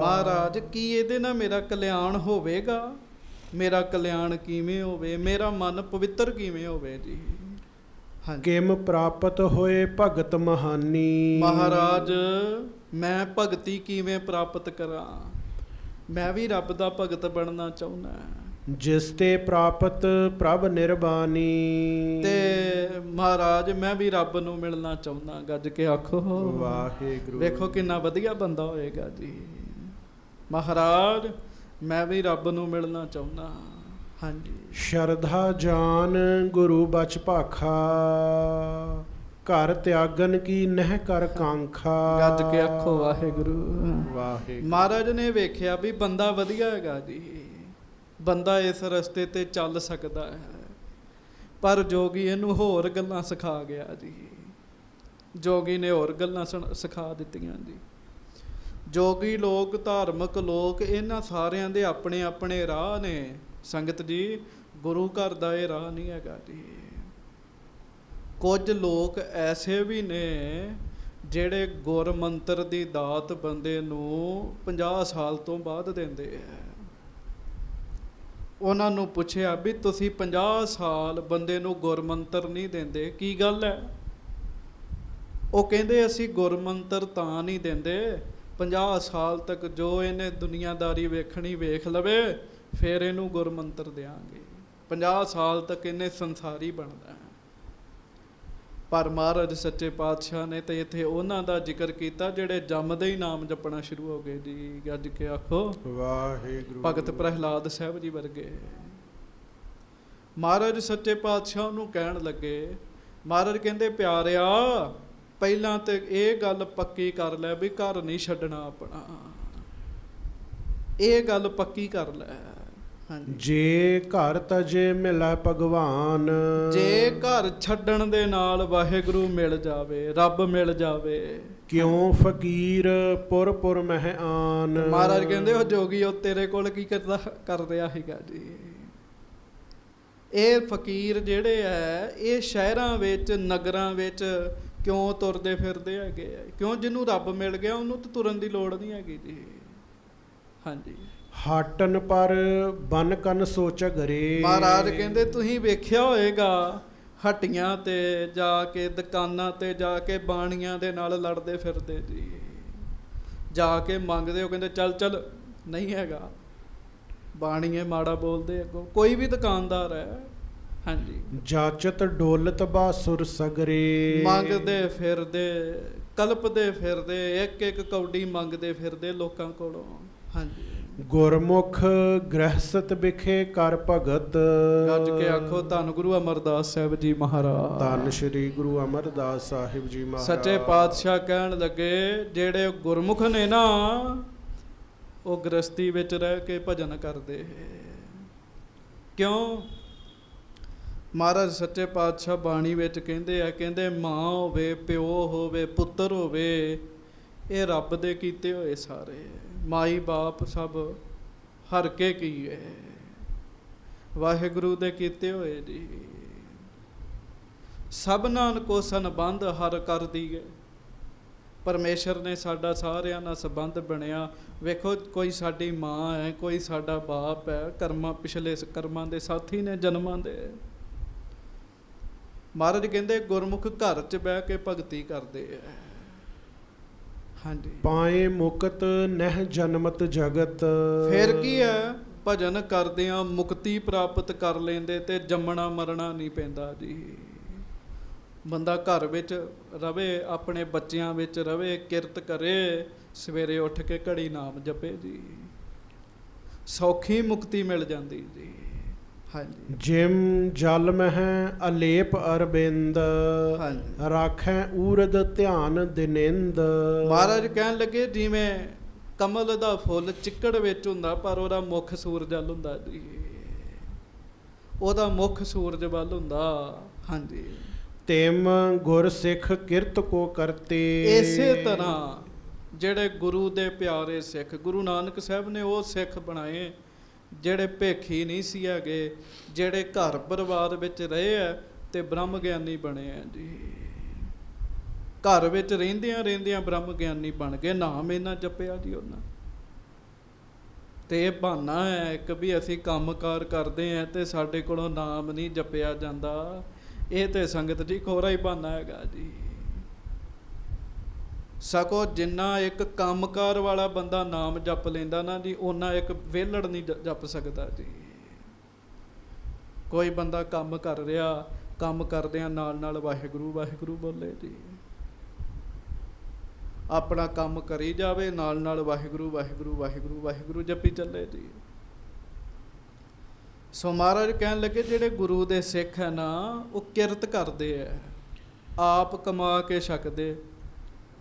ਮਹਾਰਾਜ ਕੀ ਇਹਦੇ ਨਾਲ ਮੇਰਾ ਕਲਿਆਣ ਹੋਵੇਗਾ? ਮੇਰਾ ਕਲਿਆਣ ਕਿਵੇਂ ਹੋਵੇ? ਮੇਰਾ ਮਨ ਪਵਿੱਤਰ ਕਿਵੇਂ ਹੋਵੇ ਜੀ? ਹਾਂਜੀ। ਕਿਮ ਪ੍ਰਾਪਤ ਹੋਏ ਭਗਤ ਮਹਾਨੀ। ਮਹਾਰਾਜ ਮੈਂ ਭਗਤੀ ਕਿਵੇਂ ਪ੍ਰਾਪਤ ਕਰਾਂ? ਮੈਂ ਵੀ ਰੱਬ ਦਾ ਭਗਤ ਬਣਨਾ ਚਾਹੁੰਦਾ। ਜਿਸ ਤੇ ਪ੍ਰਾਪਤ ਪ੍ਰਭ ਨਿਰਬਾਨੀ। ਤੇ ਮਹਾਰਾਜ ਮੈਂ ਵੀ ਰੱਬ ਨੂੰ ਮਿਲਣਾ ਚਾਹੁੰਦਾ। ਗੱਜ ਕੇ ਆਖੋ ਵਾਹਿਗੁਰੂ। ਵੇਖੋ ਕਿੰਨਾ ਵਧੀਆ ਬੰਦਾ ਹੋਏਗਾ ਜੀ। ਮਹਾਰਾਜ ਮੈਂ ਵੀ ਰੱਬ ਨੂੰ ਮਿਲਣਾ ਚਾਹੁੰਦਾ। ਹਾਂਜੀ। ਸ਼ਰਧਾ ਜਾਨ ਗੁਰੂ ਬਚ ਭਾਖਾ। ਘਰ ਤਿਆਗਨ ਕੀ ਨਹਿ ਕਰ ਕਾਂਖਾ। ਗੱਜ ਕੇ ਆਖੋ ਵਾਹਿਗੁਰੂ। ਵਾਹਿਗੁਰੂ। ਮਹਾਰਾਜ ਨੇ ਵੇਖਿਆ ਵੀ ਬੰਦਾ ਵਧੀਆ ਹੈਗਾ ਜੀ, ਬੰਦਾ ਇਸ ਰਸਤੇ ਤੇ ਚੱਲ ਸਕਦਾ ਹੈ, ਪਰ ਜੋਗੀ ਇਹਨੂੰ ਹੋਰ ਗੱਲਾਂ ਸਿਖਾ ਗਿਆ ਜੀ। ਜੋਗੀ ਨੇ ਹੋਰ ਗੱਲਾਂ ਸਿਖਾ ਦਿੱਤੀਆਂ ਜੀ। ਜੋਗੀ ਲੋਕ, ਧਾਰਮਿਕ ਲੋਕ, ਇਹਨਾਂ ਸਾਰਿਆਂ ਦੇ ਆਪਣੇ ਆਪਣੇ ਰਾਹ ਨੇ। ਸੰਗਤ ਜੀ ਗੁਰੂ ਘਰ ਦਾ ਇਹ ਰਾਹ ਨਹੀਂ ਹੈਗਾ ਜੀ। ਕੁਝ ਲੋਕ ਐਸੇ ਵੀ ਨੇ ਜਿਹੜੇ ਗੁਰ ਮੰਤਰ ਦੀ ਦਾਤ ਬੰਦੇ ਨੂੰ 50 ਸਾਲ ਤੋਂ ਬਾਅਦ ਦਿੰਦੇ ਆ। ਉਹਨਾਂ ਨੂੰ ਪੁੱਛਿਆ ਵੀ ਤੁਸੀਂ 50 ਸਾਲ ਬੰਦੇ ਨੂੰ ਗੁਰਮੰਤਰ ਨਹੀਂ ਦਿੰਦੇ, ਕੀ ਗੱਲ ਹੈ? ਉਹ ਕਹਿੰਦੇ ਅਸੀਂ ਗੁਰਮੰਤਰ ਤਾਂ ਨਹੀਂ ਦਿੰਦੇ, 50 ਸਾਲ ਤੱਕ ਜੋ ਇਹਨੇ ਦੁਨੀਆਦਾਰੀ ਵੇਖਣੀ ਵੇਖ ਲਵੇ, ਫਿਰ ਇਹਨੂੰ ਗੁਰਮੰਤਰ ਦਿਆਂਗੇ। 50 ਸਾਲ ਤੱਕ ਇਹਨੇ ਸੰਸਾਰੀ ਬਣਦਾ ਹੈ। ਪਰ ਮਹਾਰਾਜ ਸੱਚੇ ਪਾਤਸ਼ਾਹ ਨੇ ਤੇ ਇੱਥੇ ਉਹਨਾਂ ਦਾ ਜ਼ਿਕਰ ਕੀਤਾ ਜਿਹੜੇ ਜੰਮਦੇ ਹੀ ਨਾਮ ਜਪਣਾ ਸ਼ੁਰੂ ਹੋ ਗਏ ਜੀ। ਗੱਜ ਕੇ ਆਖੋ ਵਾਹਿਗੁਰੂ। ਭਗਤ ਪ੍ਰਹਿਲਾਦ ਸਾਹਿਬ ਜੀ ਵਰਗੇ। ਮਹਾਰਾਜ ਸੱਚੇ ਪਾਤਸ਼ਾਹ ਨੂੰ ਕਹਿਣ ਲੱਗੇ, ਮਹਾਰਾਜ ਕਹਿੰਦੇ ਪਿਆਰਿਆ, ਪਹਿਲਾਂ ਤੇ ਇਹ ਗੱਲ ਪੱਕੀ ਕਰ ਲੈ ਵੀ ਘਰ ਨਹੀਂ ਛੱਡਣਾ ਆਪਣਾ। ਇਹ ਗੱਲ ਪੱਕੀ ਕਰ ਲੈ। ਹਾਂਜੀ, ਜੇ ਘਰ ਤਜੇ ਮਿਲੈ ਭਗਵਾਨ, ਜੇ ਘਰ ਛੱਡਣ ਦੇ ਨਾਲ ਵਾਹਿਗੁਰੂ ਮਿਲ ਜਾਵੇ, ਰੱਬ ਮਿਲ ਜਾਵੇ, ਕਿਉਂ ਫਕੀਰ ਪੁਰ ਪੁਰ ਮਹਿ ਆਨ। ਮਹਾਰਾਜ ਕਹਿੰਦੇ ਉਹ ਜੋਗੀ ਉਹ ਤੇਰੇ ਕੋਲ ਕੀ ਕਰ ਰਿਹਾ ਹੈਗਾ ਜੀ। ਇਹ ਫਕੀਰ ਜਿਹੜੇ ਹੈ ਇਹ ਸ਼ਹਿਰਾਂ ਵਿੱਚ ਨਗਰਾਂ ਵਿੱਚ ਕਿਉਂ ਤੁਰਦੇ ਫਿਰਦੇ ਹੈਗੇ ਆ? ਕਿਉਂ? ਜਿਹਨੂੰ ਰੱਬ ਮਿਲ ਗਿਆ ਉਹਨੂੰ ਤਾਂ ਤੁਰਨ ਦੀ ਲੋੜ ਨਹੀਂ ਹੈਗੀ ਜੀ। ਹਾਂਜੀ, ਹਾਟਨ ਪਰ ਬਨ ਕਨ ਸੋਚ ਗਰੇ। ਮਹਾਰਾਜ ਕਹਿੰਦੇ ਤੁਸੀਂ ਵੇਖਿਆ ਹੋਏਗਾ ਹੱਟੀਆਂ ਤੇ ਜਾ ਕੇ, ਦੁਕਾਨਾਂ ਤੇ ਜਾ ਕੇ ਬਾਣੀਆਂ ਦੇ ਨਾਲ ਲੜਦੇ ਫਿਰਦੇ ਜੀ। ਜਾ ਕੇ ਮੰਗਦੇ, ਉਹ ਕਹਿੰਦੇ ਚੱਲ ਚੱਲ, ਨਹੀਂ ਹੈਗਾ। ਬਾਣੀਏ ਮਾੜਾ ਬੋਲਦੇ ਅੱਗੋਂ, ਕੋਈ ਵੀ ਦੁਕਾਨਦਾਰ ਹੈ। ਹਾਂਜੀ, ਜਾਚਤ ਡੋਲਤ ਬਾਸੁਰ ਸਗਰੇ। ਮੰਗਦੇ ਫਿਰਦੇ, ਕਲਪਦੇ ਫਿਰਦੇ, ਇੱਕ ਇੱਕ ਕੌਡੀ ਮੰਗਦੇ ਫਿਰਦੇ ਲੋਕਾਂ ਕੋਲੋਂ। ਹਾਂਜੀ, ਗੁਰਮੁਖ ਗ੍ਰਹਿਸਤ ਵਿਖੇ ਕਰ ਭਗਤ। ਗੱਜ ਕੇ ਆਖੋ ਧੰਨ ਗੁਰੂ ਅਮਰਦਾਸ ਸਾਹਿਬ ਜੀ ਮਹਾਰਾਜ। ਧੰਨ ਸ਼੍ਰੀ ਗੁਰੂ ਅਮਰਦਾਸ ਸਾਹਿਬ ਜੀ ਮਹਾਰਾਜ। ਸੱਚੇ ਪਾਤਸ਼ਾਹ ਕਹਿਣ ਲੱਗੇ ਜਿਹੜੇ ਗੁਰਮੁਖ ਨੇ ਨਾ, ਉਹ ਗ੍ਰਸਤੀ ਵਿੱਚ ਰਹਿ ਕੇ ਭਜਨ ਕਰਦੇ। ਕਿਉਂ? ਮਹਾਰਾਜ ਸੱਚੇ ਪਾਤਸ਼ਾਹ ਬਾਣੀ ਵਿੱਚ ਕਹਿੰਦੇ ਆ, ਕਹਿੰਦੇ ਮਾਂ ਹੋਵੇ, ਪਿਓ ਹੋਵੇ, ਪੁੱਤਰ ਹੋਵੇ, ਇਹ ਰੱਬ ਦੇ ਕੀਤੇ ਹੋਏ ਸਾਰੇ। ਮਾਈ ਬਾਪ ਸਭ ਹਰ ਕੇ ਕੀਏ, ਵਾਹਿਗੁਰੂ ਦੇ ਕੀਤੇ ਹੋਏ ਜੀ। ਸਭਨਾਂ ਕੋ ਸੰਬੰਧ ਹਰ ਕਰ ਦੀਏ। ਪਰਮੇਸ਼ਰ ਨੇ ਸਾਡਾ ਸਾਰਿਆਂ ਨਾਲ ਸੰਬੰਧ ਬਣਿਆ। ਵੇਖੋ, ਕੋਈ ਸਾਡੀ ਮਾਂ ਹੈ, ਕੋਈ ਸਾਡਾ ਬਾਪ ਹੈ, ਕਰਮਾਂ ਪਿਛਲੇ ਕਰਮਾਂ ਦੇ ਸਾਥੀ ਨੇ, ਜਨਮਾਂ ਦੇ। ਮਹਾਰਾਜ ਕਹਿੰਦੇ ਗੁਰਮੁਖ ਘਰ 'ਚ ਬਹਿ ਕੇ ਭਗਤੀ ਕਰਦੇ ਹੈ। ਹਾਂਜੀ, ਪਾਏ ਮੁਕਤ ਨਹਿ ਜਨਮਤ ਜਗਤ। ਫਿਰ ਕੀ ਹੈ? ਭਜਨ ਕਰਦਿਆਂ ਮੁਕਤੀ ਪ੍ਰਾਪਤ ਕਰ ਲੈਂਦੇ ਤੇ ਜੰਮਣਾ ਮਰਨਾ ਨਹੀਂ ਪੈਂਦਾ ਜੀ। ਬੰਦਾ ਘਰ ਵਿੱਚ ਰਵੇ, ਆਪਣੇ ਬੱਚਿਆਂ ਵਿੱਚ ਰਵੇ, ਕਿਰਤ ਕਰੇ, ਸਵੇਰੇ ਉੱਠ ਕੇ ਘੜੀ ਨਾਮ ਜਪੇ ਜੀ, ਸੌਖੀ ਮੁਕਤੀ ਮਿਲ ਜਾਂਦੀ ਜੀ। ਹਾਂਜੀ, ਜਿਮ ਜਲ ਮਹਿ ਅਲੇਪ ਅਰਬਿੰਦ। ਹਾਂਜੀ, ਰਾਖੈ ਊਰਦ ਧਿਆਨ ਦਿਨਿੰਦ। ਮਹਾਰਾਜ ਕਹਿਣ ਲੱਗੇ ਜਿਵੇਂ ਕਮਲ ਦਾ ਫੁੱਲ ਚਿੱਕੜ ਵਿੱਚ ਹੁੰਦਾ, ਪਰ ਉਹਦਾ ਮੁੱਖ ਸੂਰਜ ਵੱਲ ਹੁੰਦਾ ਜੀ। ਉਹਦਾ ਮੁੱਖ ਸੂਰਜ ਵੱਲ ਹੁੰਦਾ। ਹਾਂਜੀ, ਤਿਮ ਗੁਰ ਸਿੱਖ ਕਿਰਤ ਕੋ ਕਰਤੇ। ਇਸੇ ਤਰ੍ਹਾਂ ਜਿਹੜੇ ਗੁਰੂ ਦੇ ਪਿਆਰੇ ਸਿੱਖ, ਗੁਰੂ ਨਾਨਕ ਸਾਹਿਬ ਨੇ ਉਹ ਸਿੱਖ ਬਣਾਏ ਜਿਹੜੇ ਭੇਖੀ ਨਹੀਂ ਸੀ ਹੈਗੇ, ਜਿਹੜੇ ਘਰ ਪਰਿਵਾਰ ਵਿੱਚ ਰਹੇ ਆ ਤੇ ਬ੍ਰਹਮ ਗਿਆਨੀ ਬਣੇ ਆ ਜੀ। ਘਰ ਵਿੱਚ ਰਹਿੰਦਿਆਂ ਰਹਿੰਦਿਆਂ ਬ੍ਰਹਮ ਗਿਆਨੀ ਬਣ ਗਏ, ਨਾਮ ਇਹਨਾਂ ਜਪਿਆ ਜੀ ਉਹਨਾਂ। ਤੇ ਇਹ ਬਹਾਨਾ ਹੈ ਇੱਕ ਵੀ ਅਸੀਂ ਕੰਮਕਾਰ ਕਰਦੇ ਆ ਤੇ ਸਾਡੇ ਕੋਲੋਂ ਨਾਮ ਨਹੀਂ ਜਪਿਆ ਜਾਂਦਾ। ਇਹ ਤੇ ਸੰਗਤ ਜੀ ਕੋਰਾ ਹੀ ਬਹਾਨਾ ਹੈਗਾ ਜੀ। ਸਗੋਂ ਜਿੰਨਾ ਇੱਕ ਕੰਮਕਾਰ ਵਾਲਾ ਬੰਦਾ ਨਾਮ ਜਪ ਲੈਂਦਾ ਨਾ ਜੀ, ਓਨਾ ਇੱਕ ਵਿਹਲੜ ਨਹੀਂ ਜਪ ਸਕਦਾ ਜੀ। ਕੋਈ ਬੰਦਾ ਕੰਮ ਕਰ ਰਿਹਾ, ਕੰਮ ਕਰਦਿਆਂ ਨਾਲ ਨਾਲ ਵਾਹਿਗੁਰੂ ਵਾਹਿਗੁਰੂ ਬੋਲੇ ਜੀ। ਆਪਣਾ ਕੰਮ ਕਰੀ ਜਾਵੇ, ਨਾਲ ਨਾਲ ਵਾਹਿਗੁਰੂ ਵਾਹਿਗੁਰੂ ਵਾਹਿਗੁਰੂ ਵਾਹਿਗੁਰੂ ਜਪੀ ਚੱਲੇ ਜੀ। ਸੋ ਮਹਾਰਾਜ ਕਹਿਣ ਲੱਗੇ ਜਿਹੜੇ ਗੁਰੂ ਦੇ ਸਿੱਖ ਹੈ ਨਾ, ਉਹ ਕਿਰਤ ਕਰਦੇ ਹੈ, ਆਪ ਕਮਾ ਕੇ ਛਕਦੇ,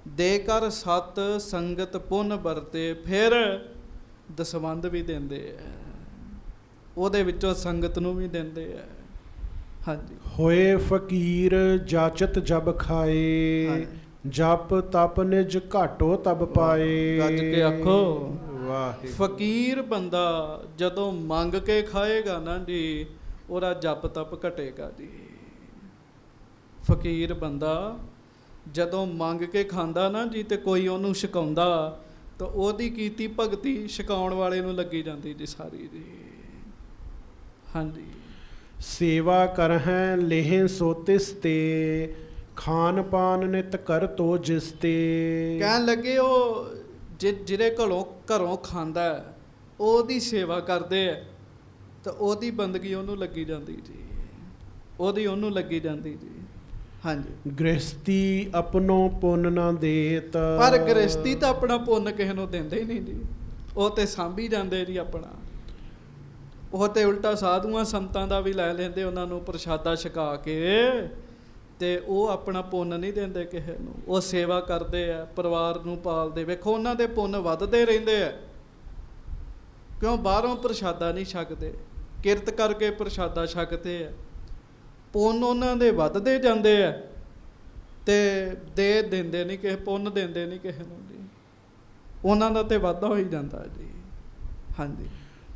ਦੇ ਕਰ ਸਤ ਸੰਗਤ ਪੁੰਨ ਵਰਤੇ, ਫਿਰ ਦਸਵੰਧ ਵੀ ਦਿੰਦੇ ਹੈ, ਉਹਦੇ ਵਿੱਚੋਂ ਸੰਗਤ ਨੂੰ ਵੀ ਦਿੰਦੇ ਹੈ। ਹਾਂਜੀ, ਹੋਏ ਫਕੀਰ ਜਾਚਤ ਜਬ ਖਾਏ। ਜਪ ਤਪ ਨਿਜ ਘਾਟੋ ਤਬ ਪਾਏ। ਗੱਜ ਕੇ ਆਖੋ ਵਾਹ। ਫਕੀਰ ਬੰਦਾ ਜਦੋਂ ਮੰਗ ਕੇ ਖਾਏਗਾ ਨਾ ਜੀ, ਉਹਦਾ ਜਪ ਤਪ ਘਟੇਗਾ ਜੀ। ਫਕੀਰ ਬੰਦਾ ਜਦੋਂ ਮੰਗ ਕੇ ਖਾਂਦਾ ਨਾ ਜੀ, ਤੇ ਕੋਈ ਉਹਨੂੰ ਛਕਾਉਂਦਾ ਤਾਂ ਉਹਦੀ ਕੀਤੀ ਭਗਤੀ ਛਕਾਉਣ ਵਾਲੇ ਨੂੰ ਲੱਗੀ ਜਾਂਦੀ ਜੀ ਸਾਰੀ ਜੀ। ਹਾਂਜੀ, ਸੇਵਾ ਕਰਹਿ ਲੇਹ ਸੋ ਤਿਸ ਤੇ, ਖਾਨ ਪਾਨ ਨਿਤ ਕਰ ਤੋ ਜਿਸ ਤੇ। ਕਹਿਣ ਲੱਗੇ ਉਹ ਜਿਹੜੇ ਘਰੋਂ ਖਾਂਦਾ ਹੈ, ਉਹਦੀ ਸੇਵਾ ਕਰਦੇ ਹੈ, ਤਾਂ ਉਹਦੀ ਬੰਦਗੀ ਉਹਨੂੰ ਲੱਗੀ ਜਾਂਦੀ ਜੀ, ਉਹਨੂੰ ਲੱਗੀ ਜਾਂਦੀ ਜੀ। ਹਾਂਜੀ। ਗ੍ਰਸਤੀ ਆਪਣੋ ਪੁੰਨ ਨਾ ਦੇਤ। ਪਰ ਗ੍ਰਸਤੀ ਤਾਂ ਆਪਣਾ ਪੁੰਨ ਕਿਸੇ ਨੂੰ ਦਿੰਦੇ ਹੀ ਨਹੀਂ ਜੀ, ਉਹ ਤੇ ਸਾਂਭੀ ਜਾਂਦੇ ਜੀ ਆਪਣਾ। ਉਹ ਤੇ ਉਲਟਾ ਸਾਧੂਆਂ ਸੰਤਾਂ ਦਾ ਵੀ ਲੈ ਲੈਂਦੇ, ਉਹਨਾਂ ਨੂੰ ਪ੍ਰਸ਼ਾਦਾ ਛਕਾ ਕੇ, ਤੇ ਉਹ ਆਪਣਾ ਪੁੰਨ ਨਹੀਂ ਦਿੰਦੇ ਕਿਸੇ ਨੂੰ। ਉਹ ਸੇਵਾ ਕਰਦੇ ਆ, ਪਰਿਵਾਰ ਨੂੰ ਪਾਲਦੇ। ਵੇਖੋ ਉਹਨਾਂ ਦੇ ਪੁੰਨ ਵੱਧਦੇ ਰਹਿੰਦੇ ਆ, ਕਿਉਂ? ਬਾਹਰੋਂ ਪ੍ਰਸ਼ਾਦਾ ਨਹੀਂ ਛਕਦੇ, ਕਿਰਤ ਕਰਕੇ ਪ੍ਰਸ਼ਾਦਾ ਛਕਦੇ ਆ, ਪੁੰਨ ਉਹਨਾਂ ਦੇ ਵੱਧਦੇ ਜਾਂਦੇ ਆ, ਤੇ ਦਿੰਦੇ ਨਹੀਂ ਕਿਸੇ, ਪੁੰਨ ਦਿੰਦੇ ਨਹੀਂ ਕਿਸੇ ਨੂੰ ਜੀ, ਉਹਨਾਂ ਦਾ ਤੇ ਵਾਧਾ ਹੋ ਹੀ ਜਾਂਦਾ ਜੀ। ਹਾਂਜੀ।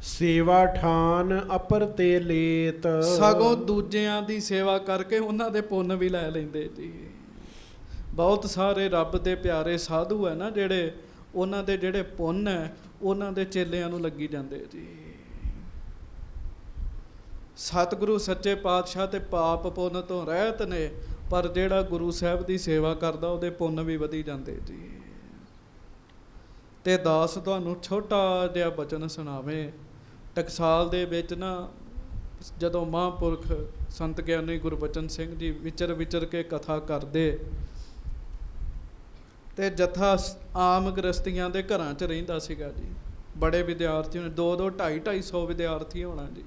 ਸੇਵਾ ਠਾਨ ਅਪਰ ਤੇ ਲੇਤ। ਸਗੋਂ ਦੂਜਿਆਂ ਦੀ ਸੇਵਾ ਕਰਕੇ ਉਹਨਾਂ ਦੇ ਪੁੰਨ ਵੀ ਲੈ ਲੈਂਦੇ ਜੀ। ਬਹੁਤ ਸਾਰੇ ਰੱਬ ਦੇ ਪਿਆਰੇ ਸਾਧੂ ਹੈ ਨਾ ਜਿਹੜੇ, ਉਹਨਾਂ ਦੇ ਜਿਹੜੇ ਪੁੰਨ ਹੈ ਉਹਨਾਂ ਦੇ ਚੇਲਿਆਂ ਨੂੰ ਲੱਗੀ ਜਾਂਦੇ ਜੀ। ਸਤਿਗੁਰੂ ਸੱਚੇ ਪਾਤਸ਼ਾਹ ਤੇ ਪਾਪ ਪੁੰਨ ਤੋਂ ਰਹਿਤ ਨੇ, ਪਰ ਜਿਹੜਾ ਗੁਰੂ ਸਾਹਿਬ ਦੀ ਸੇਵਾ ਕਰਦਾ ਉਹਦੇ ਪੁੰਨ ਵੀ ਵਧੀ ਜਾਂਦੇ ਜੀ। ਤੇ ਦਾਸ ਤੁਹਾਨੂੰ ਛੋਟਾ ਜਿਹਾ ਬਚਨ ਸੁਣਾਵੇ। ਟਕਸਾਲ ਦੇ ਵਿੱਚ ਨਾ, ਜਦੋਂ ਮਹਾਂਪੁਰਖ ਸੰਤ ਗਿਆਨੀ ਗੁਰਬਚਨ ਸਿੰਘ ਜੀ ਵਿਚਰ ਕੇ ਕਥਾ ਕਰਦੇ, ਤੇ ਜਥਾ ਆਮ ਗ੍ਰਸਤੀਆਂ ਦੇ ਘਰਾਂ 'ਚ ਰਹਿੰਦਾ ਸੀਗਾ ਜੀ। ਬੜੇ ਵਿਦਿਆਰਥੀ ਹੋਣੇ, 2-2, 250-250 ਵਿਦਿਆਰਥੀ ਹੋਣਾ ਜੀ।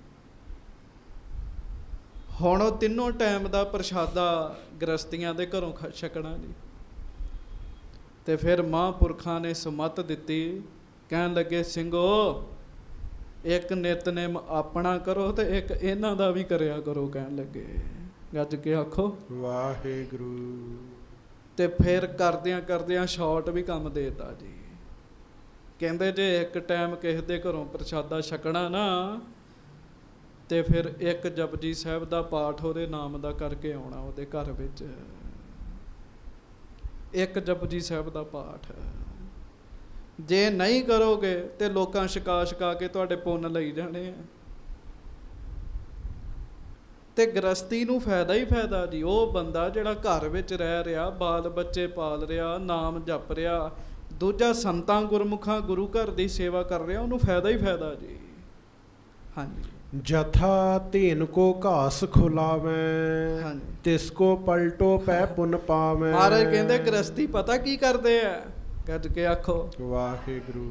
ਹੁਣ ਉਹ ਤਿੰਨੋਂ ਟਾਈਮ ਦਾ ਪ੍ਰਸ਼ਾਦਾ ਗ੍ਰਸਤੀਆਂ ਦੇ ਘਰੋਂ ਛਕਣਾ ਜੀ। ਤੇ ਫਿਰ ਮਹਾਂਪੁਰਖਾਂ ਨੇ ਸੁਮੱਤ ਦਿੱਤੀ, ਕਹਿਣ ਲੱਗੇ, ਸਿੰਘੋ ਇੱਕ ਨਿਤਨੇਮ ਆਪਣਾ ਕਰੋ ਤੇ ਇੱਕ ਇਹਨਾਂ ਦਾ ਵੀ ਕਰਿਆ ਕਰੋ। ਕਹਿਣ ਲੱਗੇ, ਗੱਜ ਕੇ ਆਖੋ ਵਾਹਿਗੁਰੂ। ਤੇ ਫਿਰ ਕਰਦਿਆਂ ਸ਼ਾਰਟ ਵੀ ਕੰਮ ਦੇਤਾ ਜੀ। ਕਹਿੰਦੇ ਜੇ ਇੱਕ ਟਾਈਮ ਕਿਸੇ ਦੇ ਘਰੋਂ ਪ੍ਰਸ਼ਾਦਾ ਛਕਣਾ ਨਾ, ਤੇ ਫਿਰ ਇੱਕ ਜਪਜੀ ਸਾਹਿਬ ਦਾ ਪਾਠ ਉਹਦੇ ਨਾਮ ਦਾ ਕਰਕੇ ਆਉਣਾ ਉਹਦੇ ਘਰ ਵਿੱਚ। ਇੱਕ ਜਪਜੀ ਸਾਹਿਬ ਦਾ ਪਾਠ। ਜੇ ਨਹੀਂ ਕਰੋਗੇ ਤੇ ਲੋਕਾਂ ਛਕਾ ਕੇ ਤੁਹਾਡੇ ਪੁੰਨ ਲਈ ਜਾਣੇ ਆ। ਤੇ ਗ੍ਰਸਤੀ ਨੂੰ ਫਾਇਦਾ ਹੀ ਫਾਇਦਾ ਜੀ। ਉਹ ਬੰਦਾ ਜਿਹੜਾ ਘਰ ਵਿੱਚ ਰਹਿ ਰਿਹਾ, ਬਾਲ ਬੱਚੇ ਪਾਲ ਰਿਹਾ, ਨਾਮ ਜਪ ਰਿਹਾ, ਦੂਜਾ ਸੰਤਾਂ ਗੁਰਮੁਖਾਂ ਗੁਰੂ ਘਰ ਦੀ ਸੇਵਾ ਕਰ ਰਿਹਾ, ਉਹਨੂੰ ਫਾਇਦਾ ਹੀ ਫਾਇਦਾ ਜੀ। ਹਾਂਜੀ। ਜਥਾ ਧੇਨ ਕੋ ਘਾਸ ਖੁਲਾਵੇਂ, ਤਿਸ ਕੋ ਪਲਟੋ ਪੈ ਪੁੰਨ ਪਾਵੇਂ। ਮਹਾਰਾਜ ਕਹਿੰਦੇ ਗ੍ਰਸਤੀ ਪਤਾ ਕੀ ਕਰਦੇ ਆ? ਗੱਜ ਕੇ ਆਖੋ ਵਾਹਿਗੁਰੂ।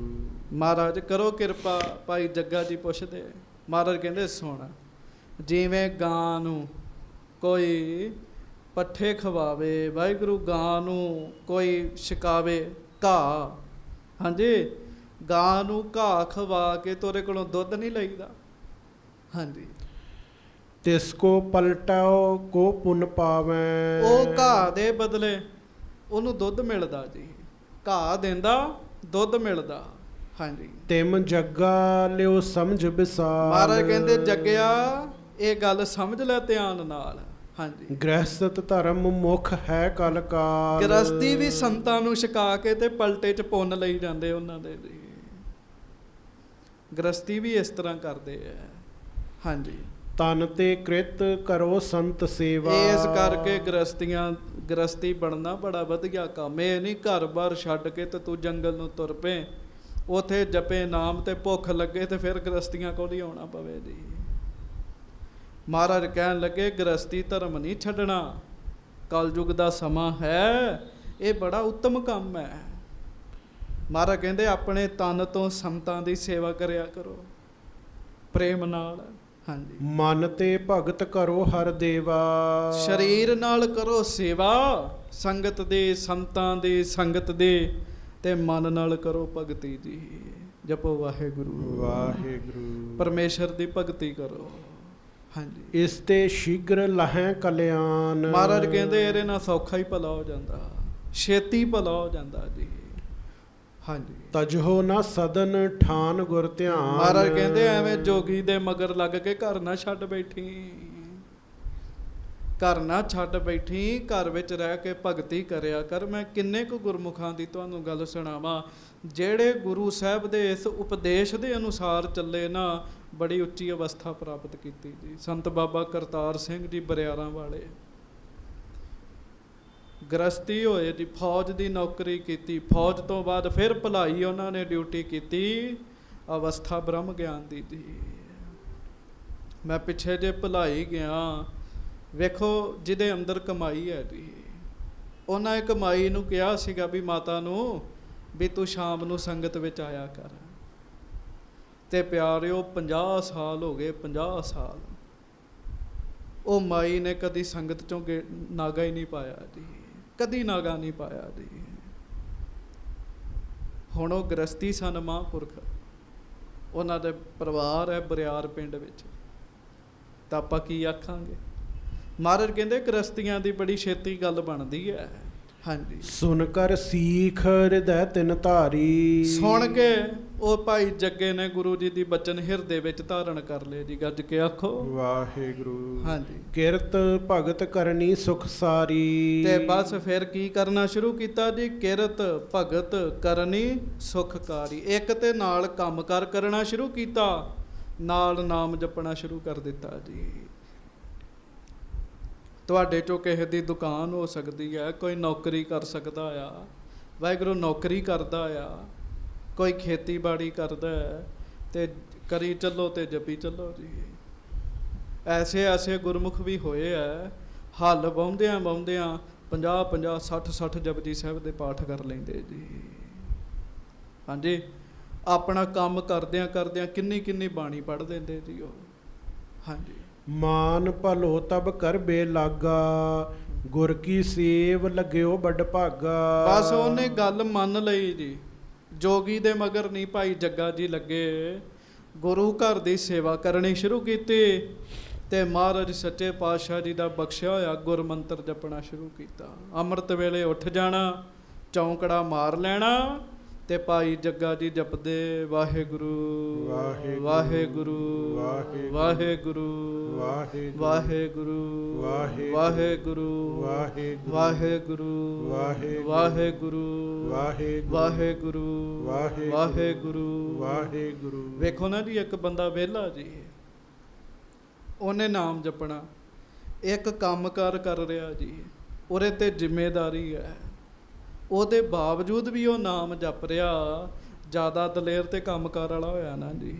ਮਹਾਰਾਜ ਕਰੋ ਕਿਰਪਾ। ਭਾਈ ਜੱਗਾ ਜੀ ਪੁੱਛਦੇ, ਮਹਾਰਾਜ ਕਹਿੰਦੇ ਸੁਣ, ਜਿਵੇਂ ਗਾਂ ਨੂੰ ਕੋਈ ਪੱਠੇ ਖਵਾਵੇ, ਵਾਹਿਗੁਰੂ ਗਾਂ ਨੂੰ ਕੋਈ ਛਕਾਵੇ ਘਾਹ, ਹਾਂਜੀ, ਗਾਂ ਨੂੰ ਘਾਹ ਖਵਾ ਕੇ ਤੋਰੇ ਕੋਲੋਂ ਦੁੱਧ ਨਹੀਂ ਲਈਦਾ। ਹਾਂਜੀ। ਤਿਸ ਕੋ ਪਲਟਾਓ ਕੋ ਪੁੰਨ ਪਾਵੇਂ। ਉਹ ਘਾਹ ਦੇ ਬਦਲੇ ਉਹਨੂੰ ਦੁੱਧ ਮਿਲਦਾ ਜੀ। ਘਾਹ ਦਿੰਦਾ, ਦੁੱਧ ਮਿਲਦਾ। ਹਾਂਜੀ। ਤਿਮ ਜੱਗਾ ਲਿਓ ਸਮਝ ਵਿਸਾਰ। ਮਹਾਰਾਜ ਕਹਿੰਦੇ ਜੱਗਿਆ ਇਹ ਗੱਲ ਸਮਝ ਲੈ ਧਿਆਨ ਨਾਲ। ਹਾਂਜੀ। ਗ੍ਰਹਿਸਤ ਧਰਮ ਮੁਖ ਹੈ ਕਲ ਕਾਲ। ਗ੍ਰਸਤੀ ਵੀ ਸੰਤਾਂ ਨੂੰ ਛਕਾ ਕੇ ਤੇ ਪਲਟੇ 'ਚ ਪੁੰਨ ਲਈ ਜਾਂਦੇ ਉਹਨਾਂ ਦੇ ਜੀ। ਗ੍ਰਸਤੀ ਵੀ ਇਸ ਤਰ੍ਹਾਂ ਕਰਦੇ ਆ। ਹਾਂਜੀ। ਤਨ ਤੇ ਕ੍ਰਿਤ ਕਰੋ ਸੰਤ ਸੇਵਾ। ਇਸ ਕਰਕੇ ਗ੍ਰਸਤੀ ਬਣਨਾ ਬੜਾ ਵਧੀਆ ਕੰਮ। ਇਹ ਨਹੀਂ ਘਰ-ਬਾਰ ਛੱਡ ਕੇ ਤੇ ਤੂੰ ਜੰਗਲ ਨੂੰ ਤੁਰ ਪਏ, ਉਥੇ ਜਪੇ ਨਾਮ ਤੇ ਭੁੱਖ ਲੱਗੇ ਤੇ ਫਿਰ ਗ੍ਰਸਤੀਆਂ ਕੋਲ ਹੀ ਆਉਣਾ ਪਵੇ ਜੀ। ਮਹਾਰਾਜ ਕਹਿਣ ਲੱਗੇ ਗ੍ਰਸਤੀ ਧਰਮ ਨਹੀਂ ਛੱਡਣਾ, ਕਲਯੁਗ ਦਾ ਸਮਾਂ ਹੈ, ਇਹ ਬੜਾ ਉੱਤਮ ਕੰਮ ਹੈ। ਮਹਾਰਾਜ ਕਹਿੰਦੇ ਆਪਣੇ ਤਨ ਤੋਂ ਸੰਤਾਂ ਦੀ ਸੇਵਾ ਕਰਿਆ ਕਰੋ ਪ੍ਰੇਮ ਨਾਲ। ਹਾਂਜੀ। ਮਨ ਤੇ ਭਗਤ ਕਰੋ ਹਰ ਦੇਵਾ। ਸਰੀਰ ਨਾਲ ਕਰੋ ਸੇਵਾ ਸੰਗਤ ਦੀ, ਸੰਤਾਂ ਦੀ ਸੰਗਤ ਦੀ, ਤੇ ਮਨ ਨਾਲ ਕਰੋ ਭਗਤੀ ਜੀ। ਜਪੋ ਵਾਹਿਗੁਰੂ ਵਾਹਿਗੁਰੂ। ਪਰਮੇਸ਼ਰ ਦੀ ਭਗਤੀ ਕਰੋ। ਹਾਂਜੀ। ਇਸ ਤੇ ਸ਼ੀਘਰ ਲਹੈ ਕਲਿਆਣ। ਮਹਾਰਾਜ ਕਹਿੰਦੇ ਇਹਦੇ ਨਾਲ ਸੌਖਾ ਹੀ ਭਲਾ ਹੋ ਜਾਂਦਾ, ਛੇਤੀ ਭਲਾ ਹੋ ਜਾਂਦਾ ਜੀ। ਹਾਂਜੀ। ਤਜਹੋ ਨਾ ਸਦਨ ਠਾਨ ਗੁਰ ਧਿਆਨ। ਮਹਾਰਾਜ ਕਹਿੰਦੇ ਐਵੇਂ ਜੋਗੀ ਦੇ ਮਗਰ ਲੱਗ ਕੇ ਘਰ ਨਾ ਛੱਡ ਬੈਠੀ, ਘਰ ਨਾ ਛੱਡ ਬੈਠੀ, ਘਰ ਵਿੱਚ ਰਹਿ ਕੇ ਭਗਤੀ ਕਰਿਆ ਕਰ। ਮੈਂ ਕਿੰਨੇ ਕੁ ਗੁਰਮੁਖਾਂ ਦੀ ਤੁਹਾਨੂੰ ਗੱਲ ਸੁਣਾਵਾਂ ਜਿਹੜੇ ਗੁਰੂ ਸਾਹਿਬ ਦੇ ਇਸ ਉਪਦੇਸ਼ ਦੇ ਅਨੁਸਾਰ ਚੱਲੇ ਨਾ, ਬੜੀ ਉੱਚੀ ਅਵਸਥਾ ਪ੍ਰਾਪਤ ਕੀਤੀ ਜੀ। ਸੰਤ ਬਾਬਾ ਕਰਤਾਰ ਸਿੰਘ ਜੀ ਬਰਿਆਰਾਂ ਵਾਲੇ, ਗ੍ਰਸਤੀ ਹੋਏ ਜੀ, ਫੌਜ ਦੀ ਨੌਕਰੀ ਕੀਤੀ, ਫੌਜ ਤੋਂ ਬਾਅਦ ਫਿਰ ਭਲਾਈ ਉਹਨਾਂ ਨੇ ਡਿਊਟੀ ਕੀਤੀ, ਅਵਸਥਾ ਬ੍ਰਹਮ ਗਿਆਨ ਦੀ ਜੀ। ਮੈਂ ਪਿੱਛੇ ਜੇ ਭਲਾਈ ਗਿਆ, ਵੇਖੋ ਜਿਹਦੇ ਅੰਦਰ ਕਮਾਈ ਹੈ ਜੀ, ਉਹਨਾਂ ਇਹ ਕਮਾਈ ਨੂੰ ਕਿਹਾ ਸੀਗਾ ਵੀ ਮਾਤਾ ਨੂੰ ਵੀ ਤੂੰ ਸ਼ਾਮ ਨੂੰ ਸੰਗਤ ਵਿੱਚ ਆਇਆ ਕਰ, ਤੇ ਪਿਆਰਿਓ 50 ਸਾਲ ਹੋ ਗਏ, 50 ਸਾਲ ਉਹ ਮਾਈ ਨੇ ਕਦੀ ਸੰਗਤ ਚੋਂ ਨਾਗਾ ਹੀ ਨਹੀਂ ਪਾਇਆ ਜੀ, ਕਦੀ ਨਾਗਾ ਨਹੀਂ ਪਾਇਆ ਜੀ। ਹੁਣ ਉਹ ਗ੍ਰਸਤੀ ਸਨ ਮਹਾਂਪੁਰਖ, ਉਹਨਾਂ ਦੇ ਪਰਿਵਾਰ ਹੈ ਬਰਿਆਰ ਪਿੰਡ ਵਿੱਚ, ਤਾਂ ਆਪਾਂ ਕੀ ਆਖਾਂਗੇ। ਮਹਾਰਾਜ ਕਹਿੰਦੇ ਗ੍ਰਸਤੀਆਂ ਦੀ ਬੜੀ ਛੇਤੀ ਗੱਲ ਬਣਦੀ ਹੈ। ਹਾਂਜੀ, ਸੁਨ ਕਰ ਸੀਖ ਹਿਰਦੈ ਤਿਨ ਧਾਰੀ। ਸੁਣ ਕੇ ਉਹ ਭਾਈ ਜੱਗੇ ਨੇ ਗੁਰੂ ਜੀ ਦੀ ਬਚਨ ਹਿਰਦੇ ਵਿੱਚ ਧਾਰਨ ਕਰ ਲਏ ਜੀ। ਗੱਜ ਕੇ ਆਖੋ ਵਾਹਿਗੁਰੂ। ਹਾਂਜੀ, ਕਿਰਤ ਭਗਤ ਕਰਨੀ ਸੁਖ ਸਾਰੀ। ਤੇ ਬਸ ਫਿਰ ਕੀ ਕਰਨਾ ਸ਼ੁਰੂ ਕੀਤਾ ਜੀ, ਕਿਰਤ ਭਗਤ ਕਰਨੀ ਸੁਖਕਾਰੀ। ਇੱਕ ਤੇ ਨਾਲ ਕੰਮਕਾਰ ਕਰਨਾ ਸ਼ੁਰੂ ਕੀਤਾ, ਨਾਲ ਨਾਮ ਜਪਣਾ ਸ਼ੁਰੂ ਕਰ ਦਿੱਤਾ ਜੀ। ਤੁਹਾਡੇ ਚੋਂ ਕਿਸੇ ਦੀ ਦੁਕਾਨ ਹੋ ਸਕਦੀ ਹੈ, ਕੋਈ ਨੌਕਰੀ ਕਰ ਸਕਦਾ ਆ, ਵਾਹਿਗੁਰੂ ਨੌਕਰੀ ਕਰਦਾ ਆ, ਕੋਈ ਖੇਤੀਬਾੜੀ ਕਰਦਾ ਹੈ, ਤੇ ਕਰੀ ਚੱਲੋ ਤੇ ਜਪੀ ਚੱਲੋ ਜੀ। ਐਸੇ ਐਸੇ ਗੁਰਮੁਖ ਵੀ ਹੋਏ ਹੈ, ਹੱਲ ਵਾਹੁੰਦਿਆਂ ਵਾਹੁੰਦਿਆਂ 50 60 ਜਪਜੀ ਸਾਹਿਬ ਦੇ ਪਾਠ ਕਰ ਲੈਂਦੇ ਜੀ। ਹਾਂਜੀ, ਆਪਣਾ ਕੰਮ ਕਰਦਿਆਂ ਕਰਦਿਆਂ ਕਿੰਨੀ ਬਾਣੀ ਪੜ੍ਹ ਲੈਂਦੇ ਜੀ ਉਹ। ਹਾਂਜੀ, ਮਾਨ ਭਲੋ ਤਬ ਕਰਬੇ ਲਾਗਾ, ਗੁਰ ਕੀ ਸੇਵ ਲੱਗਿਓ ਵੱਡ ਭਾਗਾ। ਬਸ ਉਹਨੇ ਗੱਲ ਮੰਨ ਲਈ ਜੀ। ਜੋਗੀ ਦੇ ਮਗਰ ਨਹੀਂ ਭਾਈ ਜੱਗਾ ਜੀ ਲੱਗੇ, ਗੁਰੂ ਘਰ ਦੀ ਸੇਵਾ ਕਰਨੀ ਸ਼ੁਰੂ ਕੀਤੀ, ਤੇ ਮਹਾਰਾਜ ਸੱਚੇ ਪਾਤਸ਼ਾਹ ਜੀ ਦਾ ਬਖਸ਼ਿਆ ਹੋਇਆ ਗੁਰਮੰਤਰ ਜਪਣਾ ਸ਼ੁਰੂ ਕੀਤਾ। ਅੰਮ੍ਰਿਤ ਵੇਲੇ ਉੱਠ ਜਾਣਾ, ਚੌਂਕੜਾ ਮਾਰ ਲੈਣਾ, ਤੇ ਭਾਈ ਜੱਗਾ ਜੀ ਜਪਦੇ ਵਾਹਿਗੁਰੂ ਵਾਹਿਗੁਰੂ ਵਾਹਿਗੁਰੂ ਵਾਹਿਗੁਰੂ ਵਾਹਿਗੁਰੂ ਵਾਹਿਗੁਰੂ ਵਾਹਿਗੁਰੂ ਵਾਹਿਗੁਰੂ ਵਾਹਿਗੁਰੂ। ਵੇਖੋ ਨਾ ਜੀ, ਇੱਕ ਬੰਦਾ ਵਿਹਲਾ ਜੀ, ਉਹਨੇ ਨਾਮ ਜਪਣਾ, ਇੱਕ ਕੰਮਕਾਰ ਕਰ ਰਿਹਾ ਜੀ, ਉਹਦੇ ਤੇ ਜ਼ਿੰਮੇਦਾਰੀ ਹੈ, ਉਹਦੇ ਬਾਵਜੂਦ ਵੀ ਉਹ ਨਾਮ ਜਪ ਰਿਹਾ, ਜ਼ਿਆਦਾ ਦਲੇਰ ਤੇ ਕੰਮਕਾਰ ਵਾਲਾ ਹੋਇਆ ਨਾ ਜੀ।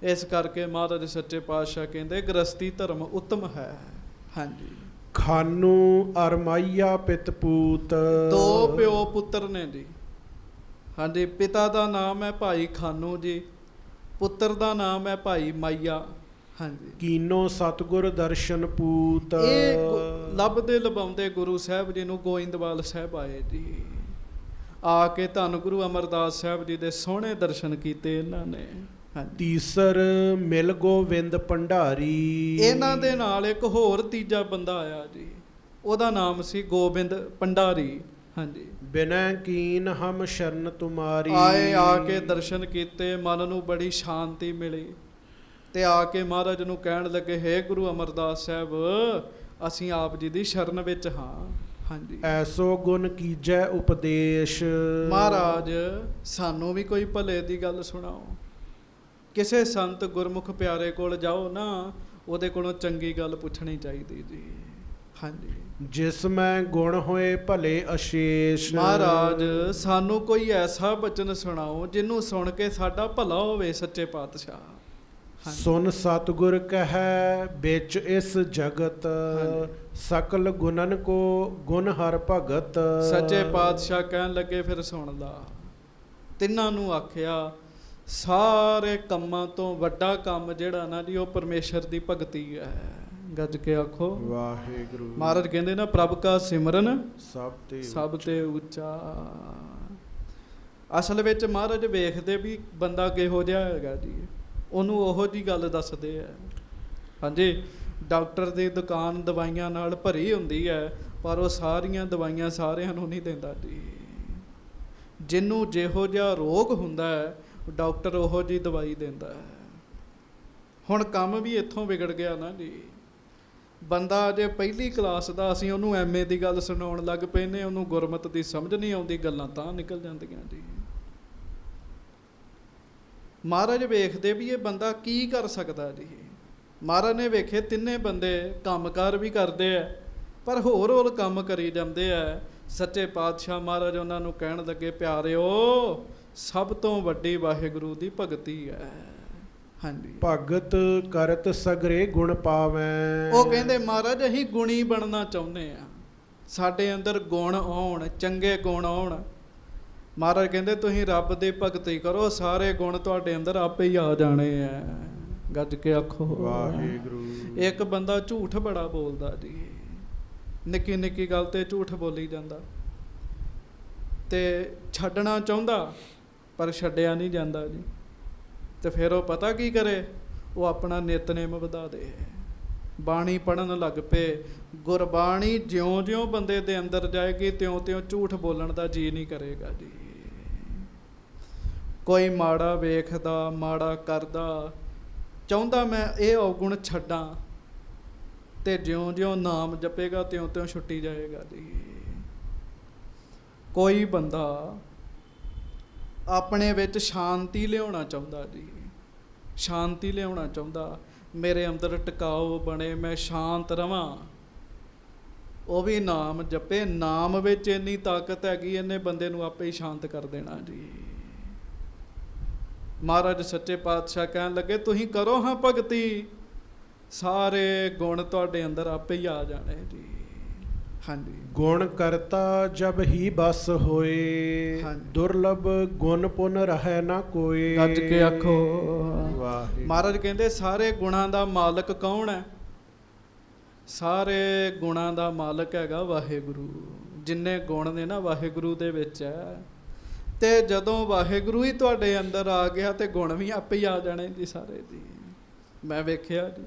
ਇਸ ਕਰਕੇ ਮਹਾਰਾਜ ਸੱਚੇ ਪਾਤਸ਼ਾਹ ਕਹਿੰਦੇ ਗ੍ਰਸਤੀ ਧਰਮ ਉੱਤਮ ਹੈ। ਹਾਂਜੀ, ਖਾਨੂ ਅਰਮਾਈਆ ਪਿਤ ਪੂਤ। ਦੋ ਪਿਓ ਪੁੱਤਰ ਨੇ ਜੀ। ਹਾਂਜੀ, ਪਿਤਾ ਦਾ ਨਾਮ ਹੈ ਭਾਈ ਖਾਨੂ ਜੀ, ਪੁੱਤਰ ਦਾ ਨਾਮ ਹੈ ਭਾਈ ਮਾਈਆ। ਹਾਂਜੀ, ਕੀਨੋ ਸਤਿਗੁਰ ਦਰਸ਼ਨ ਪੂਤ। ਇਹ ਲੱਭਦੇ ਲਭਾਉਂਦੇ ਗੁਰੂ ਸਾਹਿਬ ਜੀ ਨੂੰ ਗੋਇੰਦਵਾਲ ਸਾਹਿਬ ਆਏ ਜੀ। ਆ ਕੇ ਧੰਨ ਗੁਰੂ ਅਮਰਦਾਸ ਸਾਹਿਬ ਜੀ ਦੇ ਸੋਹਣੇ ਦਰਸ਼ਨ ਕੀਤੇ ਇਹਨਾਂ ਨੇ। ਤੀਸਰ ਮਿਲ ਗੋਵਿੰਦ ਭੰਡਾਰੀ। ਇਹਨਾਂ ਦੇ ਨਾਲ ਇੱਕ ਹੋਰ ਤੀਜਾ ਬੰਦਾ ਆਇਆ ਜੀ, ਉਹਦਾ ਨਾਮ ਸੀ ਗੋਬਿੰਦ ਭੰਡਾਰੀ। ਹਾਂਜੀ, ਬਿਨੈ ਕੀਨ ਹਮ ਸ਼ਰਨ ਤੁਮਾਰੀ। ਆਏ, ਆ ਕੇ ਦਰਸ਼ਨ ਕੀਤੇ, ਮਨ ਨੂੰ ਬੜੀ ਸ਼ਾਂਤੀ ਮਿਲੀ, ਤੇ ਆ ਕੇ ਮਹਾਰਾਜ ਨੂੰ ਕਹਿਣ ਲੱਗੇ, ਹੇ ਗੁਰੂ ਅਮਰਦਾਸ ਸਾਹਿਬ, ਅਸੀਂ ਆਪ ਜੀ ਦੀ ਸ਼ਰਨ ਵਿੱਚ ਹਾਂ। ਹਾਂਜੀ, ਐਸੋ ਗੁਣ ਕੀਜੈ ਉਪਦੇਸ਼। ਮਹਾਰਾਜ ਸਾਨੂੰ ਵੀ ਕੋਈ ਭਲੇ ਦੀ ਗੱਲ ਸੁਣਾਓ। ਕਿਸੇ ਸੰਤ ਗੁਰਮੁਖ ਪਿਆਰੇ ਕੋਲ ਜਾਓ ਨਾ, ਉਹਦੇ ਕੋਲੋਂ ਚੰਗੀ ਗੱਲ ਪੁੱਛਣੀ ਚਾਹੀਦੀ ਜੀ। ਹਾਂਜੀ, ਜਿਸ ਮੈਂ ਗੁਣ ਹੋਏ ਭਲੇ ਅਸ਼ੇਸ਼। ਮਹਾਰਾਜ ਸਾਨੂੰ ਕੋਈ ਐਸਾ ਬਚਨ ਸੁਣਾਓ ਜਿਹਨੂੰ ਸੁਣ ਕੇ ਸਾਡਾ ਭਲਾ ਹੋਵੇ। ਸੱਚੇ ਪਾਤਸ਼ਾਹ ਸੁਨ ਸਤਿਗੁਰ ਕਹੈ ਵਿੱਚ ਇਸ ਜਗਤ, ਸਕਲ ਗੁਣਨ ਕੋ ਗੁਣ ਹਰ ਭਗਤ। ਸੱਚੇ ਪਾਤਸ਼ਾਹ ਕਹਿਣ ਲੱਗੇ, ਫਿਰ ਸੁਣ ਲਾ। ਤਿੰਨਾਂ ਨੂੰ ਆਖਿਆ, ਸਾਰੇ ਕੰਮਾਂ ਤੋਂ ਵੱਡਾ ਕੰਮ ਜਿਹੜਾ ਨਾ ਜੀ, ਉਹ ਪਰਮੇਸ਼ਰ ਦੀ ਭਗਤੀ ਹੈ। ਗੱਜ ਕੇ ਆਖੋ ਵਾਹਿਗੁਰੂ। ਮਹਾਰਾਜ ਕਹਿੰਦੇ ਨਾ, ਪ੍ਰਭ ਕਾ ਸਿਮਰਨ ਸਭ ਤੇ ਉੱਚਾ। ਅਸਲ ਵਿੱਚ ਮਹਾਰਾਜ ਵੇਖਦੇ ਵੀ ਬੰਦਾ ਕਿਹੋ ਜਿਹਾ ਹੈਗਾ ਜੀ, ਉਹਨੂੰ ਉਹੋ ਜਿਹੀ ਗੱਲ ਦੱਸਦੇ ਆ। ਹਾਂਜੀ, ਡਾਕਟਰ ਦੀ ਦੁਕਾਨ ਦਵਾਈਆਂ ਨਾਲ ਭਰੀ ਹੁੰਦੀ ਹੈ, ਪਰ ਉਹ ਸਾਰੀਆਂ ਦਵਾਈਆਂ ਸਾਰਿਆਂ ਨੂੰ ਨਹੀਂ ਦਿੰਦਾ ਜੀ। ਜਿਹਨੂੰ ਜਿਹੋ ਜਿਹਾ ਰੋਗ ਹੁੰਦਾ ਹੈ, ਡਾਕਟਰ ਉਹੋ ਜਿਹੀ ਦਵਾਈ ਦਿੰਦਾ ਹੈ। ਹੁਣ ਕੰਮ ਵੀ ਇੱਥੋਂ ਵਿਗੜ ਗਿਆ ਨਾ ਜੀ। ਬੰਦਾ ਅਜੇ ਪਹਿਲੀ ਕਲਾਸ ਦਾ, ਅਸੀਂ ਉਹਨੂੰ MA ਦੀ ਗੱਲ ਸੁਣਾਉਣ ਲੱਗ ਪਏ ਨੇ, ਉਹਨੂੰ ਗੁਰਮਤ ਦੀ ਸਮਝ ਨਹੀਂ ਆਉਂਦੀ, ਗੱਲਾਂ ਤਾਂ ਨਿਕਲ ਜਾਂਦੀਆਂ ਜੀ। ਮਹਾਰਾਜ ਵੇਖਦੇ ਵੀ ਇਹ ਬੰਦਾ ਕੀ ਕਰ ਸਕਦਾ ਜੀ। ਮਹਾਰਾਜ ਨੇ ਵੇਖੇ ਤਿੰਨੇ ਬੰਦੇ ਕੰਮਕਾਰ ਵੀ ਕਰਦੇ ਆ, ਪਰ ਹੋਰ ਕੰਮ ਕਰੀ ਜਾਂਦੇ ਆ। ਸੱਚੇ ਪਾਤਸ਼ਾਹ ਮਹਾਰਾਜ ਉਹਨਾਂ ਨੂੰ ਕਹਿਣ ਲੱਗੇ, ਪਿਆਰਿਓ ਸਭ ਤੋਂ ਵੱਡੀ ਵਾਹਿਗੁਰੂ ਦੀ ਭਗਤੀ ਹੈ। ਹਾਂਜੀ, ਭਗਤ ਕਰਤ ਸਗਰੇ ਗੁਣ ਪਾਵੈ। ਉਹ ਕਹਿੰਦੇ ਮਹਾਰਾਜ ਅਸੀਂ ਗੁਣੀ ਬਣਨਾ ਚਾਹੁੰਦੇ ਆ, ਸਾਡੇ ਅੰਦਰ ਗੁਣ ਆਉਣ, ਚੰਗੇ ਗੁਣ ਆਉਣ। ਮਹਾਰਾਜ ਕਹਿੰਦੇ ਤੁਸੀਂ ਰੱਬ ਦੀ ਭਗਤੀ ਕਰੋ, ਸਾਰੇ ਗੁਣ ਤੁਹਾਡੇ ਅੰਦਰ ਆਪੇ ਹੀ ਆ ਜਾਣੇ ਆ। ਗੱਜ ਕੇ ਆਖੋ ਵਾਹਿਗੁਰੂ। ਇੱਕ ਬੰਦਾ ਝੂਠ ਬੜਾ ਬੋਲਦਾ ਜੀ, ਨਿੱਕੀ ਨਿੱਕੀ ਗੱਲ ਤੇ ਝੂਠ ਬੋਲੀ ਜਾਂਦਾ ਤੇ ਛੱਡਣਾ ਚਾਹੁੰਦਾ ਪਰ ਛੱਡਿਆ ਨਹੀਂ ਜਾਂਦਾ ਜੀ। ਤੇ ਫਿਰ ਉਹ ਪਤਾ ਕੀ ਕਰੇ, ਉਹ ਆਪਣਾ ਨਿਤਨੇਮ ਵਧਾ ਦੇ, ਬਾਣੀ ਪੜ੍ਹਨ ਲੱਗ ਪਏ। ਗੁਰਬਾਣੀ ਜਿਉਂ-ਜਿਉਂ ਬੰਦੇ ਦੇ ਅੰਦਰ ਜਾਏਗੀ ਤਿਉਂ-ਤਿਉਂ ਝੂਠ ਬੋਲਣ ਦਾ ਜੀ ਨਹੀਂ ਕਰੇਗਾ ਜੀ। ਕੋਈ ਮਾੜਾ ਵੇਖਦਾ, ਮਾੜਾ ਕਰਦਾ, ਚਾਹੁੰਦਾ ਮੈਂ ਇਹ ਔਗੁਣ ਛੱਡਾਂ, ਤੇ ਜਿਉਂ-ਜਿਉਂ ਨਾਮ ਜਪੇਗਾ ਤਿਉਂ-ਤਿਉਂ ਛੁੱਟੀ ਜਾਏਗਾ ਜੀ। ਕੋਈ ਬੰਦਾ ਆਪਣੇ ਵਿੱਚ ਸ਼ਾਂਤੀ ਲਿਆਉਣਾ ਚਾਹੁੰਦਾ ਜੀ, ਸ਼ਾਂਤੀ ਲਿਆਉਣਾ ਚਾਹੁੰਦਾ, ਮੇਰੇ ਅੰਦਰ ਟਿਕਾਓ ਬਣੇ, ਮੈਂ ਸ਼ਾਂਤ ਰਵਾਂ, ਉਹ ਵੀ ਨਾਮ ਜਪੇ। ਨਾਮ ਵਿੱਚ ਇੰਨੀ ਤਾਕਤ ਹੈਗੀ, ਇਹਨੇ ਬੰਦੇ ਨੂੰ ਆਪੇ ਹੀ ਸ਼ਾਂਤ ਕਰ ਦੇਣਾ ਜੀ। ਮਹਾਰਾਜ ਸੱਚੇ ਪਾਤਸ਼ਾਹ ਕਹਿਣ ਲੱਗੇ ਤੁਸੀਂ ਕਰੋ ਹਾਂ ਭਗਤੀ, ਸਾਰੇ ਗੁਣ ਤੁਹਾਡੇ ਅੰਦਰ ਆਪੇ ਹੀ ਆ ਜਾਣੇ ਜੀ। ਹਾਂਜੀ, ਗੁਣ ਕਰਤਾ ਜਬ ਹੀ ਬਸ ਹੋਏ, ਹਾਂਜੀ। ਦੁਰਲਭ ਗੁਣ ਪੁਨ ਰਹਿ ਨਾ ਕੋਏ। ਗੱਜ ਕੇ ਆਖੋ ਵਾਹਿਗੁਰੂ। ਮਹਾਰਾਜ ਕਹਿੰਦੇ ਸਾਰੇ ਗੁਣਾਂ ਦਾ ਮਾਲਕ ਕੌਣ ਹੈ? ਸਾਰੇ ਗੁਣਾਂ ਦਾ ਮਾਲਕ ਹੈਗਾ ਵਾਹਿਗੁਰੂ। ਜਿੰਨੇ ਗੁਣ ਨੇ ਨਾ ਵਾਹਿਗੁਰੂ ਦੇ ਵਿੱਚ ਹੈ, ਤੇ ਜਦੋਂ ਵਾਹਿਗੁਰੂ ਹੀ ਤੁਹਾਡੇ ਅੰਦਰ ਆ ਗਿਆ ਤੇ ਗੁਣ ਵੀ ਆਪੇ ਹੀ ਆ ਜਾਣੇ ਜੀ ਸਾਰੇ ਜੀ। ਮੈਂ ਵੇਖਿਆ ਜੀ,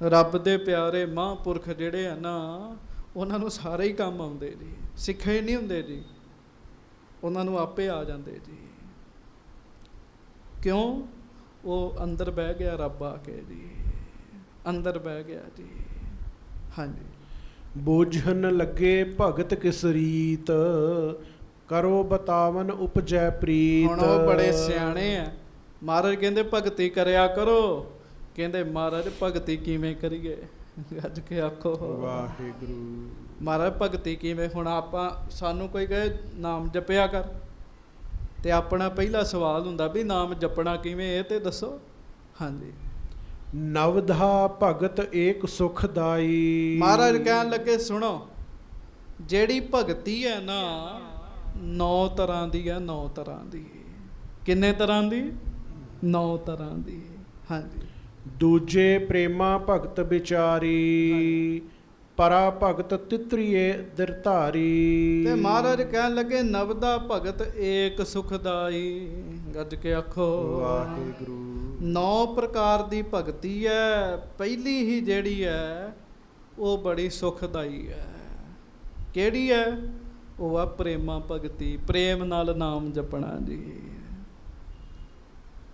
ਰੱਬ ਦੇ ਪਿਆਰੇ ਮਹਾਂਪੁਰਖ ਜਿਹੜੇ ਆ ਨਾ, ਉਹਨਾਂ ਨੂੰ ਸਾਰੇ ਹੀ ਕੰਮ ਆਉਂਦੇ ਜੀ, ਸਿੱਖੇ ਨਹੀਂ ਹੁੰਦੇ ਜੀ, ਉਹਨਾਂ ਨੂੰ ਆਪੇ ਆ ਜਾਂਦੇ ਜੀ। ਕਿਉਂ? ਉਹ ਅੰਦਰ ਬਹਿ ਗਿਆ ਰੱਬ ਆ ਕੇ ਜੀ, ਅੰਦਰ ਬਹਿ ਗਿਆ ਜੀ। ਹਾਂਜੀ, ਬੂਝਣ ਲੱਗੇ ਭਗਤ ਕਿਸ ਰੀਤ, ਕਰੋ ਬਤਾਵਨ ਉਪਜੈ ਪ੍ਰੀਤ। ਹੁਣ ਉਹ ਬੜੇ ਸਿਆਣੇ ਆ। ਮਹਾਰਾਜ ਕਹਿੰਦੇ ਭਗਤੀ ਕਰਿਆ ਕਰੋ। ਕਹਿੰਦੇ ਮਹਾਰਾਜ ਭਗਤੀ ਕਿਵੇਂ ਕਰੀਏ? ਗੱਜ ਕੇ ਆਖੋ ਵਾਹਿਗੁਰੂ। ਮਹਾਰਾਜ ਭਗਤੀ ਕਿਵੇਂ? ਹੁਣ ਆਪਾਂ ਸਾਨੂੰ ਕੋਈ ਕਹੇ ਨਾਮ ਜਪਿਆ ਕਰ, ਤੇ ਆਪਣਾ ਪਹਿਲਾ ਸਵਾਲ ਹੁੰਦਾ ਵੀ ਨਾਮ ਜਪਣਾ ਕਿਵੇਂ, ਇਹ ਤੇ ਦੱਸੋ। ਹਾਂਜੀ, ਨਵਧਾ ਭਗਤ ਏਕ ਸੁਖਦਾਈ। ਮਹਾਰਾਜ ਕਹਿਣ ਲੱਗੇ ਸੁਣੋ, ਜਿਹੜੀ ਭਗਤੀ ਹੈ ਨਾ 9 ਤਰ੍ਹਾਂ ਦੀ ਹੈ, 9 ਤਰ੍ਹਾਂ ਦੀ। ਕਿੰਨੇ ਤਰ੍ਹਾਂ ਦੀ? 9 ਤਰ੍ਹਾਂ ਦੀ। ਹਾਂਜੀ, ਦੂਜੇ ਪ੍ਰੇਮਾ ਭਗਤ ਵਿਚਾਰੀ, ਪਰਾ ਭਗਤ ਤਿਤਰੀਏ ਦਿਰਧਾਰੀ। ਤੇ ਮਹਾਰਾਜ ਕਹਿਣ ਲੱਗੇ ਨਵਦਾ ਭਗਤ ਏਕ ਸੁਖਦਾਈ। ਗੱਜ ਕੇ ਆਖੋ ਵਾਹਿਗੁਰੂ। 9 ਪ੍ਰਕਾਰ ਦੀ ਭਗਤੀ ਹੈ। ਪਹਿਲੀ ਹੀ ਜਿਹੜੀ ਹੈ ਉਹ ਬੜੀ ਸੁਖਦਾਈ ਹੈ। ਕਿਹੜੀ ਹੈ? ਉਹ ਆ ਪ੍ਰੇਮਾ ਭਗਤੀ, ਪ੍ਰੇਮ ਨਾਲ ਨਾਮ ਜਪਣਾ ਜੀ।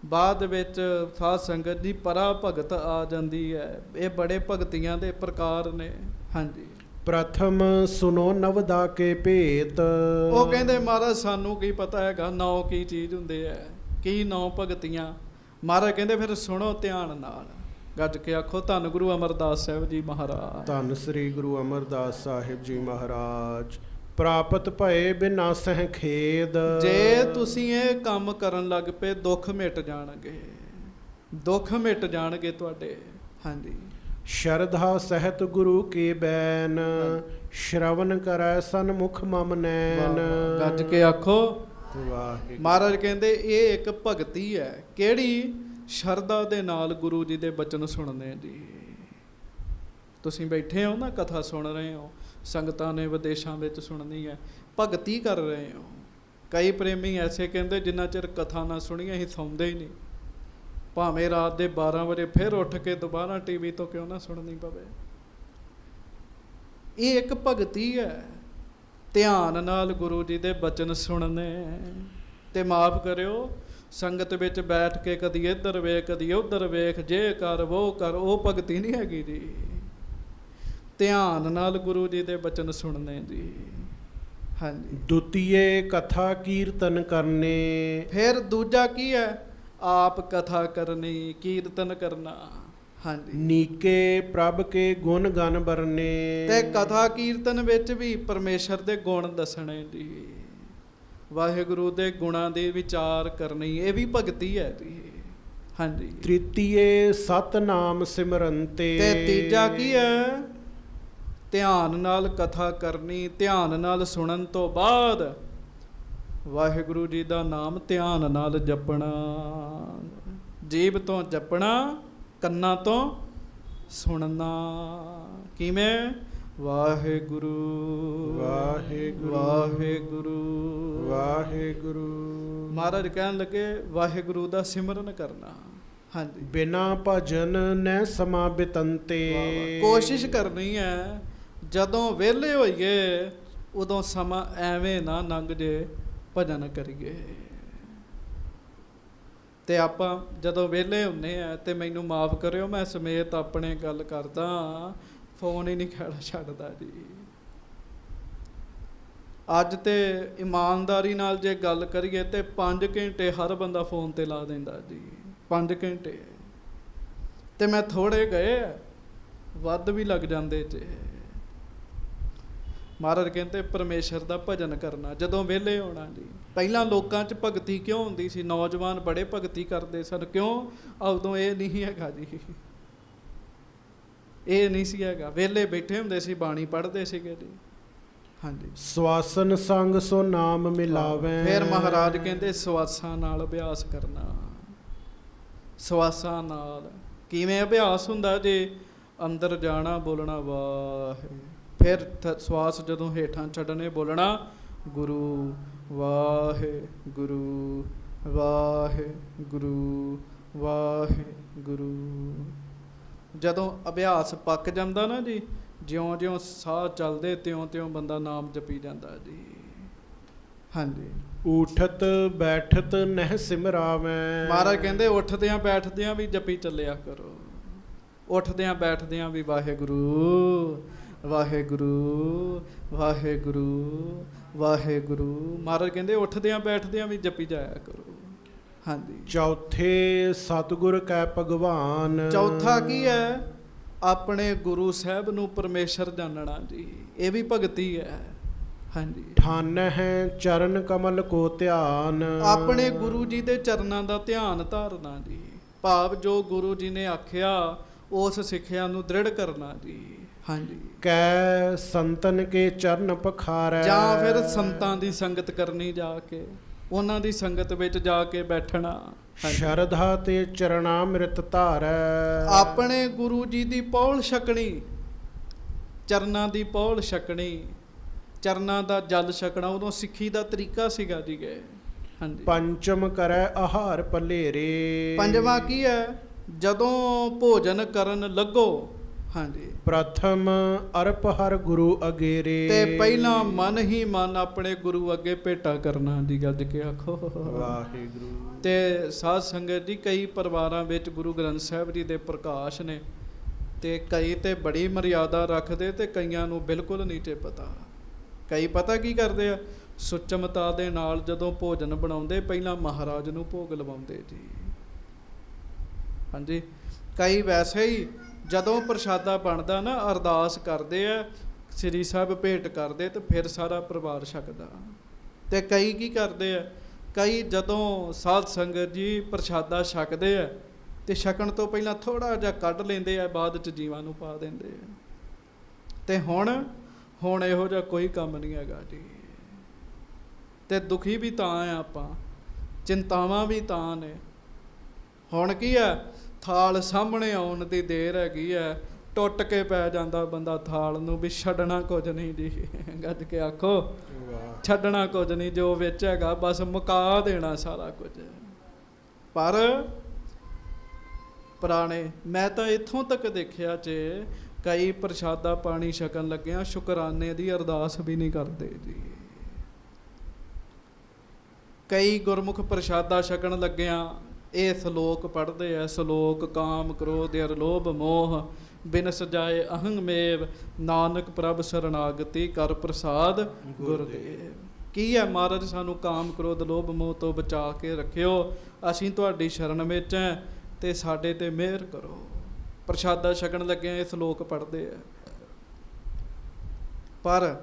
ਬਾਅਦ ਵਿੱਚ ਸਾਧ ਸੰਗਤ ਦੀ ਪਰਾ ਭਗਤ ਆ ਜਾਂਦੀ ਹੈ। ਇਹ ਬੜੇ ਭਗਤੀਆਂ ਦੇ ਪ੍ਰਕਾਰ ਨੇ। ਹਾਂਜੀ, ਪ੍ਰਥਮ ਸੁਨੋ ਨਵਦਾ ਕੇ ਭੇਤ। ਉਹ ਕਹਿੰਦੇ ਮਹਾਰਾਜ ਸਾਨੂੰ ਕੀ ਪਤਾ ਹੈਗਾ 9 ਕੀ ਚੀਜ਼ ਹੁੰਦੇ ਹੈ, ਕੀ 9 ਭਗਤੀਆਂ। ਮਹਾਰਾਜ ਕਹਿੰਦੇ ਫਿਰ ਸੁਣੋ ਧਿਆਨ ਨਾਲ। ਗੱਜ ਕੇ ਆਖੋ ਧੰਨ ਗੁਰੂ ਅਮਰਦਾਸ ਸਾਹਿਬ ਜੀ ਮਹਾਰਾਜ। ਧੰਨ ਸ੍ਰੀ ਗੁਰੂ ਅਮਰਦਾਸ ਸਾਹਿਬ ਜੀ ਮਹਾਰਾਜ। ਪ੍ਰਾਪਤ ਭਏ ਬਿਨਾ ਸਹਿ ਖੇਦ। ਜੇ ਤੁਸੀਂ ਇਹ ਕੰਮ ਕਰਨ ਲੱਗ ਪਏ ਦੁੱਖ ਮਿਟ ਜਾਣਗੇ, ਦੁੱਖ ਮਿਟ ਜਾਣਗੇ ਤੁਹਾਡੇ। ਹਾਂਜੀ, ਸ਼ਰਧਾ ਸਹਿਤ ਗੁਰੂ ਕੇ ਬੈਨ, ਸ਼ਰਵਨ ਕਰੈ ਸਨਮੁਖ ਮਮ ਨੈਣ। ਗੱਜ ਕੇ ਆਖੋ ਵਾਹਿਗੁਰੂ। ਮਹਾਰਾਜ ਕਹਿੰਦੇ ਇਹ ਇੱਕ ਭਗਤੀ ਹੈ। ਕਿਹੜੀ? ਸ਼ਰਧਾ ਦੇ ਨਾਲ ਗੁਰੂ ਜੀ ਦੇ ਬਚਨ ਸੁਣਨੇ ਜੀ। ਤੁਸੀਂ ਬੈਠੇ ਹੋ ਨਾ, ਕਥਾ ਸੁਣ ਰਹੇ ਹੋ, ਸੰਗਤਾਂ ਨੇ ਵਿਦੇਸ਼ਾਂ ਵਿੱਚ ਸੁਣਨੀ ਹੈ, ਭਗਤੀ ਕਰ ਰਹੇ ਹੋ। ਕਈ ਪ੍ਰੇਮੀ ਐਸੇ ਕਹਿੰਦੇ ਜਿੰਨਾ ਚਿਰ ਕਥਾ ਨਾ ਸੁਣੀ ਅਸੀਂ ਸੌਂਦੇ ਹੀ ਨਹੀਂ, ਭਾਵੇਂ ਰਾਤ ਦੇ 12 ਵਜੇ ਫਿਰ ਉੱਠ ਕੇ ਦੁਬਾਰਾ ਟੀਵੀ ਤੋਂ ਕਿਉਂ ਨਾ ਸੁਣਨੀ ਪਵੇ। ਇਹ ਇੱਕ ਭਗਤੀ ਹੈ, ਧਿਆਨ ਨਾਲ ਗੁਰੂ ਜੀ ਦੇ ਬਚਨ ਸੁਣਨੇ। ਤੇ ਮਾਫ ਕਰਿਓ, ਸੰਗਤ ਵਿੱਚ ਬੈਠ ਕੇ ਕਦੀ ਇੱਧਰ ਵੇਖ ਕਦੀ ਉੱਧਰ ਵੇਖ, ਜੇ ਕਰ ਉਹ ਕਰ, ਉਹ ਭਗਤੀ ਨਹੀਂ ਹੈਗੀ ਜੀ। ਧਿਆਨ ਨਾਲ ਗੁਰੂ ਜੀ ਦੇ ਬਚਨ ਸੁਣਨੇ ਜੀ। ਹਾਂਜੀ, ਦੁਤੀਏ ਕਥਾ ਕੀਰਤਨ ਕਰਨੇ। ਫਿਰ ਦੂਜਾ ਕੀ ਹੈ? ਆਪ ਕਥਾ ਕਰਨੀ, ਕੀਰਤਨ ਕਰਨਾ। ਹਾਂਜੀ। ਨੀਕੇ ਪ੍ਰਭ ਕੇ ਗੁਣ ਗਨ ਬਰਨੇ। ਤੇ ਕਥਾ ਕੀਰਤਨ ਵਿੱਚ ਵੀ ਪਰਮੇਸ਼ਰ ਦੇ ਗੁਣ ਦੱਸਣੇ ਜੀ, ਵਾਹਿਗੁਰੂ ਦੇ ਗੁਣਾਂ ਦੇ ਵਿਚਾਰ ਕਰਨੀ, ਇਹ ਵੀ ਭਗਤੀ ਹੈ ਜੀ। ਹਾਂਜੀ। ਤ੍ਰਿਤੀਏ ਸਤਨਾਮ ਸਿਮਰੰਤੇ। ਤੇ ਤੀਜਾ ਕੀ ਹੈ? ਧਿਆਨ ਨਾਲ ਕਥਾ ਕਰਨੀ, ਧਿਆਨ ਨਾਲ ਸੁਣਨ ਤੋਂ ਬਾਅਦ ਵਾਹਿਗੁਰੂ ਜੀ ਦਾ ਨਾਮ ਧਿਆਨ ਨਾਲ ਜਪਣਾ, ਜੀਭ ਤੋਂ ਜਪਣਾ, ਕੰਨਾਂ ਤੋਂ ਸੁਣਨਾ। ਕਿਵੇਂ? ਵਾਹਿਗੁਰੂ ਵਾਹਿਗੁਰੂ ਵਾਹਿਗੁਰੂ ਵਾਹਿਗੁਰੂ। ਮਹਾਰਾਜ ਕਹਿਣ ਲੱਗੇ ਵਾਹਿਗੁਰੂ ਦਾ ਸਿਮਰਨ ਕਰਨਾ। ਹਾਂਜੀ। ਬਿਨਾ ਭਜਨ ਨਹਿ ਸਮਾ ਬਿਤੰਤੇ। ਕੋਸ਼ਿਸ਼ ਕਰਨੀ ਹੈ ਜਦੋਂ ਵਿਹਲੇ ਹੋਈਏ ਉਦੋਂ ਸਮਾਂ ਐਵੇਂ ਨਾ ਲੰਘ ਜੇ, ਭਜਨ ਕਰੀਏ। ਤੇ ਆਪਾਂ ਜਦੋਂ ਵਿਹਲੇ ਹੁੰਦੇ ਆ, ਤੇ ਮੈਨੂੰ ਮਾਫ ਕਰਿਓ ਮੈਂ ਸਮੇਤ ਆਪਣੇ ਗੱਲ ਕਰਦਾ, ਫੋਨ ਹੀ ਨਹੀਂ ਖੜਾ ਛੱਡਦਾ ਜੀ। ਅੱਜ ਤੇ ਇਮਾਨਦਾਰੀ ਨਾਲ ਜੇ ਗੱਲ ਕਰੀਏ ਤੇ 5 ਘੰਟੇ ਹਰ ਬੰਦਾ ਫੋਨ ਤੇ ਲਾ ਦਿੰਦਾ ਜੀ। 5 ਘੰਟੇ ਤੇ ਮੈਂ ਥੋੜੇ ਗਏ, ਵੱਧ ਵੀ ਲੱਗ ਜਾਂਦੇ ਜੇ। ਮਹਾਰਾਜ ਕਹਿੰਦੇ ਪਰਮੇਸ਼ਰ ਦਾ ਭਜਨ ਕਰਨਾ ਜਦੋਂ ਵਿਹਲੇ ਹੋਣਾ ਜੀ। ਪਹਿਲਾਂ ਲੋਕਾਂ 'ਚ ਭਗਤੀ ਕਿਉਂ ਹੁੰਦੀ ਸੀ? ਨੌਜਵਾਨ ਬੜੇ ਭਗਤੀ ਕਰਦੇ ਸਨ। ਕਿਉਂ? ਉਦੋਂ ਇਹ ਨਹੀਂ ਹੈਗਾ ਜੀ, ਇਹ ਨਹੀਂ ਸੀ ਹੈਗਾ। ਵਿਹਲੇ ਬੈਠੇ ਹੁੰਦੇ ਸੀ, ਬਾਣੀ ਪੜ੍ਹਦੇ ਸੀਗੇ ਜੀ। ਹਾਂਜੀ। ਸਵਾਸਨ ਸੰਗ ਸੋ ਨਾਮ ਮਿਲਾਵੇਂ। ਫਿਰ ਮਹਾਰਾਜ ਕਹਿੰਦੇ ਸਵਾਸਾਂ ਨਾਲ ਅਭਿਆਸ ਕਰਨਾ। ਸਵਾਸਾਂ ਨਾਲ ਕਿਵੇਂ ਅਭਿਆਸ ਹੁੰਦਾ ਜੀ? ਅੰਦਰ ਜਾਣਾ, ਬੋਲਣਾ ਵਾਹਿ, ਫਿਰ ਸਵਾਸ ਜਦੋਂ ਹੇਠਾਂ ਛੱਡਣੇ, ਬੋਲਣਾ ਗੁਰੂ ਵਾਹਿਗੁਰੂ ਵਾਹਿਗੁਰੂ ਵਾਹਿਗੁਰੂ। ਜਦੋਂ ਅਭਿਆਸ ਪੱਕ ਜਾਂਦਾ ਨਾ ਜੀ, ਜਿਉਂ-ਜਿਉਂ ਸਾਹ ਚੱਲਦੇ ਤਿਉਂ-ਤਿਉਂ ਬੰਦਾ ਨਾਮ ਜਪੀ ਜਾਂਦਾ ਜੀ। ਹਾਂਜੀ। ਉਠਤ ਬੈਠਤ ਨਹਿ ਸਿਮਰਾਵੇਂ। ਮਹਾਰਾਜ ਕਹਿੰਦੇ ਉੱਠਦਿਆਂ ਬੈਠਦਿਆਂ ਵੀ ਜਪੀ ਚੱਲਿਆ ਕਰੋ। ਉੱਠਦਿਆਂ ਬੈਠਦਿਆਂ ਵੀ ਵਾਹਿਗੁਰੂ ਵਾਹਿਗੁਰੂ ਵਾਹਿਗੁਰੂ ਵਾਹਿਗੁਰੂ। ਮਹਾਰਾਜ ਕਹਿੰਦੇ ਉੱਠਦਿਆਂ ਬੈਠਦਿਆਂ ਵੀ ਜਪੀ ਜਾਇਆ ਕਰੋ। ਹਾਂਜੀ। ਚੌਥੇ ਸਤਿਗੁਰ ਕੈ ਭਗਵਾਨ। ਚੌਥਾ ਕੀ ਹੈ? ਆਪਣੇ ਗੁਰੂ ਸਾਹਿਬ ਨੂੰ ਪਰਮੇਸ਼ਰ ਜਾਣਨਾ ਜੀ, ਇਹ ਵੀ ਭਗਤੀ ਹੈ। ਹਾਂਜੀ। ਠਾਨ ਹੈ ਚਰਨ ਕਮਲ ਕੋ ਧਿਆਨ। ਆਪਣੇ ਗੁਰੂ ਜੀ ਦੇ ਚਰਨਾਂ ਦਾ ਧਿਆਨ ਧਾਰਨਾ ਜੀ, ਭਾਵ ਜੋ ਗੁਰੂ ਜੀ ਨੇ ਆਖਿਆ ਉਸ ਸਿੱਖਿਆ ਨੂੰ ਦ੍ਰਿੜ ਕਰਨਾ ਜੀ। ਹਾਂਜੀ। ਕੈ ਸੰਤਨ ਕੇ ਚਰਨ ਪਖਾਰੈ। ਜਾਂ ਫਿਰ ਸੰਤਾਂ ਦੀ ਸੰਗਤ ਕਰਨੀ, ਜਾ ਕੇ ਉਹਨਾਂ ਦੀ ਸੰਗਤ ਵਿੱਚ ਜਾ ਕੇ ਬੈਠਣਾ। ਸ਼ਰਧਾ ਤੇ ਚਰਨਾਮ੍ਰਿਤ ਧਾਰੈ। ਆਪਣੇ ਗੁਰੂ ਜੀ ਦੀ ਪੌਲ ਛਕਣੀ, ਚਰਨਾਂ ਦੀ ਪੌਲ ਛਕਣੀ, ਚਰਨਾਂ ਦਾ ਜਲ ਛਕਣਾ। ਉਦੋਂ ਸਿੱਖੀ ਦਾ ਤਰੀਕਾ ਸੀਗਾ ਜੀ। ਗਏ। ਹਾਂਜੀ। ਪੰਚਮ ਕਰੈ ਆਹਾਰ ਭਲੇਰੇ। ਪੰਜਵਾਂ ਕੀ ਹੈ? ਜਦੋਂ ਭੋਜਨ ਕਰਨ ਲੱਗੋ, ਹਾਂਜੀ, ਪ੍ਰਥਮ ਅਰਪ ਹਰ ਗੁਰੂ ਅਗੇਰੇ। ਤੇ ਪਹਿਲਾਂ ਮਨ ਹੀ ਮਨ ਆਪਣੇ ਗੁਰੂ ਅੱਗੇ ਭੇਟਾ ਕਰਨਾ ਜੀ। ਗੱਜ ਕੇ ਆਖੋ ਵਾਹਿਗੁਰੂ। ਤੇ ਸਾਧ ਸੰਗਤ ਜੀ, ਕਈ ਪਰਿਵਾਰਾਂ ਵਿੱਚ ਗੁਰੂ ਗ੍ਰੰਥ ਸਾਹਿਬ ਜੀ ਦੇ ਪ੍ਰਕਾਸ਼ ਨੇ, ਤੇ ਕਈ ਤੇ ਬੜੀ ਮਰਿਆਦਾ ਰੱਖਦੇ ਤੇ ਕਈਆਂ ਨੂੰ ਬਿਲਕੁਲ ਨਹੀਂ ਤੇ ਪਤਾ। ਕਈ ਪਤਾ ਕੀ ਕਰਦੇ ਆ? ਸੁਚਮਤਾ ਦੇ ਨਾਲ ਜਦੋਂ ਭੋਜਨ ਬਣਾਉਂਦੇ ਪਹਿਲਾਂ ਮਹਾਰਾਜ ਨੂੰ ਭੋਗ ਲਵਾਉਂਦੇ ਜੀ। ਹਾਂਜੀ। ਕਈ ਵੈਸੇ ਹੀ ਜਦੋਂ ਪ੍ਰਸ਼ਾਦਾ ਬਣਦਾ ਨਾ, ਅਰਦਾਸ ਕਰਦੇ ਆ, ਸ੍ਰੀ ਸਾਹਿਬ ਭੇਟ ਕਰਦੇ, ਤੇ ਫਿਰ ਸਾਰਾ ਪਰਿਵਾਰ ਛਕਦਾ। ਤੇ ਕਈ ਕੀ ਕਰਦੇ ਆ? ਕਈ ਜਦੋਂ ਸਾਧ ਸੰਗਤ ਜੀ ਪ੍ਰਸ਼ਾਦਾ ਛਕਦੇ ਆ ਤੇ ਛਕਣ ਤੋਂ ਪਹਿਲਾਂ ਥੋੜਾ ਜਿਹਾ ਕੱਢ ਲੈਂਦੇ ਆ, ਬਾਅਦ ਚ ਜੀਵਾਂ ਨੂੰ ਪਾ ਦਿੰਦੇ ਆ। ਤੇ ਹੁਣ ਇਹੋ ਜਿਹਾ ਕੋਈ ਕੰਮ ਨਹੀਂ ਹੈਗਾ ਜੀ। ਤੇ ਦੁਖੀ ਵੀ ਤਾਂ ਆ ਆਪਾਂ, ਚਿੰਤਾਵਾਂ ਵੀ ਤਾਂ ਨੇ। ਹੁਣ ਕੀ ਹੈ? ਥਾਲ ਸਾਹਮਣੇ ਆਉਣ ਦੀ ਦੇਰ ਹੈਗੀ ਹੈ, ਟੁੱਟ ਕੇ ਪੈ ਜਾਂਦਾ ਬੰਦਾ ਥਾਲ ਨੂੰ, ਵੀ ਛੱਡਣਾ ਕੁਝ ਨਹੀਂ ਜੀ। ਗੱਜ ਕੇ ਆਖੋ ਛੱਡਣਾ ਕੁਝ ਨਹੀਂ, ਜੋ ਵਿੱਚ ਹੈਗਾ ਬਸ ਮੁਕਾ ਦੇਣਾ ਸਾਰਾ ਕੁਝ। ਪਰ ਪੁਰਾਣੇ ਮੈਂ ਤਾਂ ਇੱਥੋਂ ਤੱਕ ਦੇਖਿਆ ਜੇ, ਕਈ ਪ੍ਰਸ਼ਾਦਾ ਪਾਣੀ ਛਕਣ ਲੱਗਿਆਂ ਸ਼ੁਕਰਾਨੇ ਦੀ ਅਰਦਾਸ ਵੀ ਨਹੀਂ ਕਰਦੇ ਜੀ। ਕਈ ਗੁਰਮੁਖ ਪ੍ਰਸ਼ਾਦਾ ਛਕਣ ਲੱਗਿਆਂ ਇਹ ਸਲੋਕ ਪੜ੍ਹਦੇ ਆ, ਸਲੋਕ ਕਾਮ ਕ੍ਰੋਧ ਅਰ ਲੋਭ ਮੋਹ ਬਿਨ ਸਜਾਏ ਅਹੰਗਮੇਵ, ਨਾਨਕ ਪ੍ਰਭ ਸਰਨਾਗਤੀ ਕਰ ਪ੍ਰਸਾਦ ਗੁਰਦੇਵ। ਕੀ ਹੈ? ਮਹਾਰਾਜ ਸਾਨੂੰ ਕਾਮ ਕ੍ਰੋਧ ਲੋਭ ਮੋਹ ਤੋਂ ਬਚਾ ਕੇ ਰੱਖਿਓ, ਅਸੀਂ ਤੁਹਾਡੀ ਸ਼ਰਨ ਵਿੱਚ ਹੈ, ਤੇ ਸਾਡੇ ਤੇ ਮਿਹਰ ਕਰੋ। ਪ੍ਰਸ਼ਾਦਾ ਛਕਣ ਲੱਗਿਆਂ ਇਹ ਸ਼ਲੋਕ ਪੜ੍ਹਦੇ ਆ। ਪਰ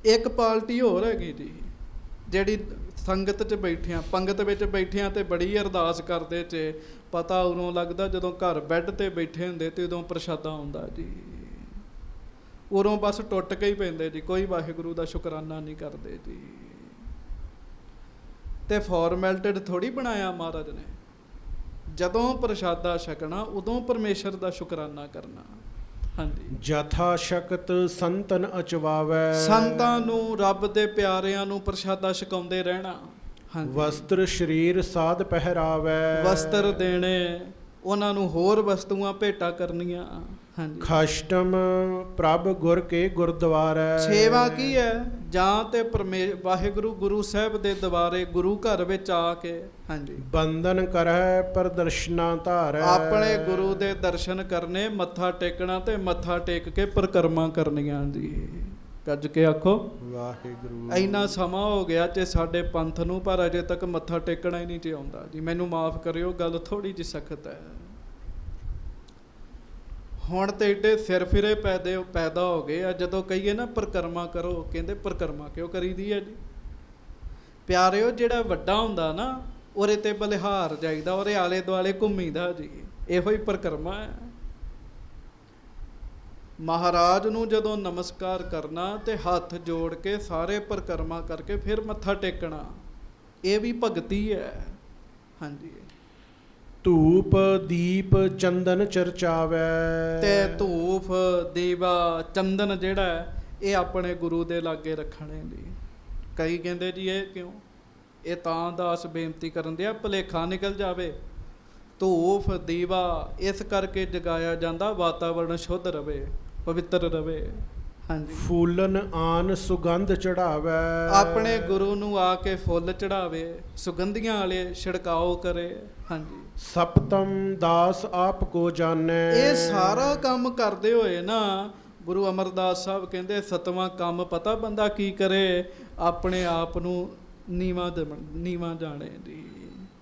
ਇੱਕ ਪਾਰਟੀ ਹੋਰ ਹੈਗੀ ਜੀ, ਜਿਹੜੀ ਸੰਗਤ 'ਚ ਬੈਠਿਆਂ, ਪੰਗਤ ਵਿੱਚ ਬੈਠਿਆਂ ਤੇ ਬੜੀ ਅਰਦਾਸ ਕਰਦੇ 'ਚ ਪਤਾ ਉਦੋਂ ਲੱਗਦਾ ਜਦੋਂ ਘਰ ਬੈੱਡ ਤੇ ਬੈਠੇ ਹੁੰਦੇ ਤੇ ਉਦੋਂ ਪ੍ਰਸ਼ਾਦਾ ਆਉਂਦਾ ਜੀ। ਉਦੋਂ ਬਸ ਟੁੱਟ ਕੇ ਹੀ ਪੈਂਦੇ ਜੀ, ਕੋਈ ਵਾਹਿਗੁਰੂ ਦਾ ਸ਼ੁਕਰਾਨਾ ਨਹੀਂ ਕਰਦੇ ਜੀ। ਤੇ ਫਾਰਮੈਲਿਟਡ ਥੋੜੀ ਬਣਾਇਆ ਮਹਾਰਾਜ ਨੇ, ਜਦੋਂ ਪ੍ਰਸ਼ਾਦਾ ਛਕਣਾ ਉਦੋਂ ਪਰਮੇਸ਼ਰ ਦਾ ਸ਼ੁਕਰਾਨਾ ਕਰਨਾ। ਹਾਂਜੀ, ਜਥਾ ਸ਼ਕਤ ਸੰਤਨ ਅਚਵਾਵੈ, ਸੰਤਾਂ ਨੂੰ, ਰੱਬ ਦੇ ਪਿਆਰਿਆਂ ਨੂੰ ਪ੍ਰਸ਼ਾਦਾ ਛਕਾਉਂਦੇ ਰਹਿਣਾ। ਹਾਂਜੀ, ਵਸਤਰ ਸਰੀਰ ਸਾਧ ਪਹਿਰਾਵੈ, ਵਸਤਰ ਦੇਣੇ, ਉਹਨਾਂ ਨੂੰ ਹੋਰ ਵਸਤੂਆਂ ਭੇਟਾ ਕਰਨੀਆਂ। ਹਾਂਜੀ, ਖਸ਼ਟਮ ਪ੍ਰਭ ਗੁਰ ਕੇ ਗੁਰਦੁਆਰੈ, ਸੇਵਾ ਕੀ ਹੈ? ਜਾਂ ਤੇ ਵਾਹਿਗੁਰੂ ਗੁਰੂ ਸਾਹਿਬ ਦੇ ਦੁਆਰੇ ਗੁਰੂ ਘਰ ਵਿੱਚ ਆ ਕੇ, ਹਾਂਜੀ, ਬੰਦਨ ਕਰੈ ਪ੍ਰਦਰਸ਼ਨਾ ਧਾਰੈ, ਆਪਣੇ ਗੁਰੂ ਦੇ ਦਰਸ਼ਨ ਕਰਨੇ, ਮੱਥਾ ਟੇਕਣਾ ਤੇ ਮੱਥਾ ਟੇਕ ਕੇ ਪਰਿਕਰਮਾ ਕਰਨੀਆਂ ਜੀ। ਗੱਜ ਕੇ ਆਖੋ ਵਾਹਿਗੁਰੂ। ਇੰਨਾ ਸਮਾਂ ਹੋ ਗਿਆ ਤੇ ਸਾਡੇ ਪੰਥ ਨੂੰ, ਪਰ ਅਜੇ ਤੱਕ ਮੱਥਾ ਟੇਕਣਾ ਹੀ ਨਹੀਂ ਆਉਂਦਾ ਜੀ। ਮੈਨੂੰ ਮਾਫ ਕਰਿਓ, ਗੱਲ ਥੋੜੀ ਜਿਹੀ ਸਖਤ ਹੈ। ਹੁਣ ਤੇ ਏਡੇ ਸਿਰ ਫਿਰੇ ਪੈਦਾ ਹੋ ਗਏ ਆ, ਜਦੋਂ ਕਹੀਏ ਨਾ ਪਰਿਕਰਮਾ ਕਰੋ, ਕਹਿੰਦੇ ਪਰਿਕਰਮਾ ਕਿਉਂ ਕਰੀਦੀ ਹੈ ਜੀ? ਪਿਆਰਿਓ, ਜਿਹੜਾ ਵੱਡਾ ਹੁੰਦਾ ਨਾ ਉਹਦੇ ਤੇ ਬਲਿਹਾਰ ਜਾਈਦਾ, ਉਹਦੇ ਆਲੇ ਦੁਆਲੇ ਘੁੰਮੀਦਾ ਜੀ, ਇਹੋ ਹੀ ਪਰਿਕਰਮਾ ਹੈ। ਮਹਾਰਾਜ ਨੂੰ ਜਦੋਂ ਨਮਸਕਾਰ ਕਰਨਾ ਤੇ ਹੱਥ ਜੋੜ ਕੇ ਸਾਰੇ ਪਰਿਕਰਮਾ ਕਰਕੇ ਫਿਰ ਮੱਥਾ ਟੇਕਣਾ, ਇਹ ਵੀ ਭਗਤੀ ਹੈ। ਹਾਂਜੀ, ਧੂਪ ਦੀਪ ਚੰਦਨ ਚਰਚਾਵੈ, ਤੇ ਧੂਫ ਦੀਵਾ ਚੰਦਨ ਜਿਹੜਾ ਹੈ ਇਹ ਆਪਣੇ ਗੁਰੂ ਦੇ ਲਾਗੇ ਰੱਖਣੇ ਜੀ। ਕਈ ਕਹਿੰਦੇ ਜੀ ਇਹ ਕਿਉਂ? ਇਹ ਤਾਂ ਦਾਸ ਬੇਨਤੀ ਕਰਨ ਦਿਆ ਭੁਲੇਖਾ ਨਿਕਲ ਜਾਵੇ। ਧੂਫ ਦੀਵਾ ਇਸ ਕਰਕੇ ਜਗਾਇਆ ਜਾਂਦਾ ਵਾਤਾਵਰਨ ਸ਼ੁੱਧ ਰਵੇ, ਪਵਿੱਤਰ ਰਵੇ। ਹਾਂਜੀ, ਫੂਲਨ ਆਨ ਸੁਗੰਧ ਚੜਾਵੈ, ਆਪਣੇ ਗੁਰੂ ਨੂੰ ਆ ਕੇ ਫੁੱਲ ਚੜਾਵੇ, ਸੁਗੰਧੀਆਂ ਵਾਲੇ ਛਿੜਕਾਓ ਕਰੇ। ਹਾਂਜੀ, ਸਪਤਮ ਦਾਸ ਆਪ ਕੋ ਜਾਣੈ, ਇਹ ਸਾਰਾ ਕੰਮ ਕਰਦੇ ਹੋਏ ਨਾ ਗੁਰੂ ਅਮਰਦਾਸ ਸਾਹਿਬ ਕਹਿੰਦੇ ਸਤਵਾਂ ਕੰਮ ਪਤਾ ਬੰਦਾ ਕੀ ਕਰੇ? ਆਪਣੇ ਆਪ ਨੂੰ ਨੀਵਾਂ ਜਾਣੇ ਜੀ।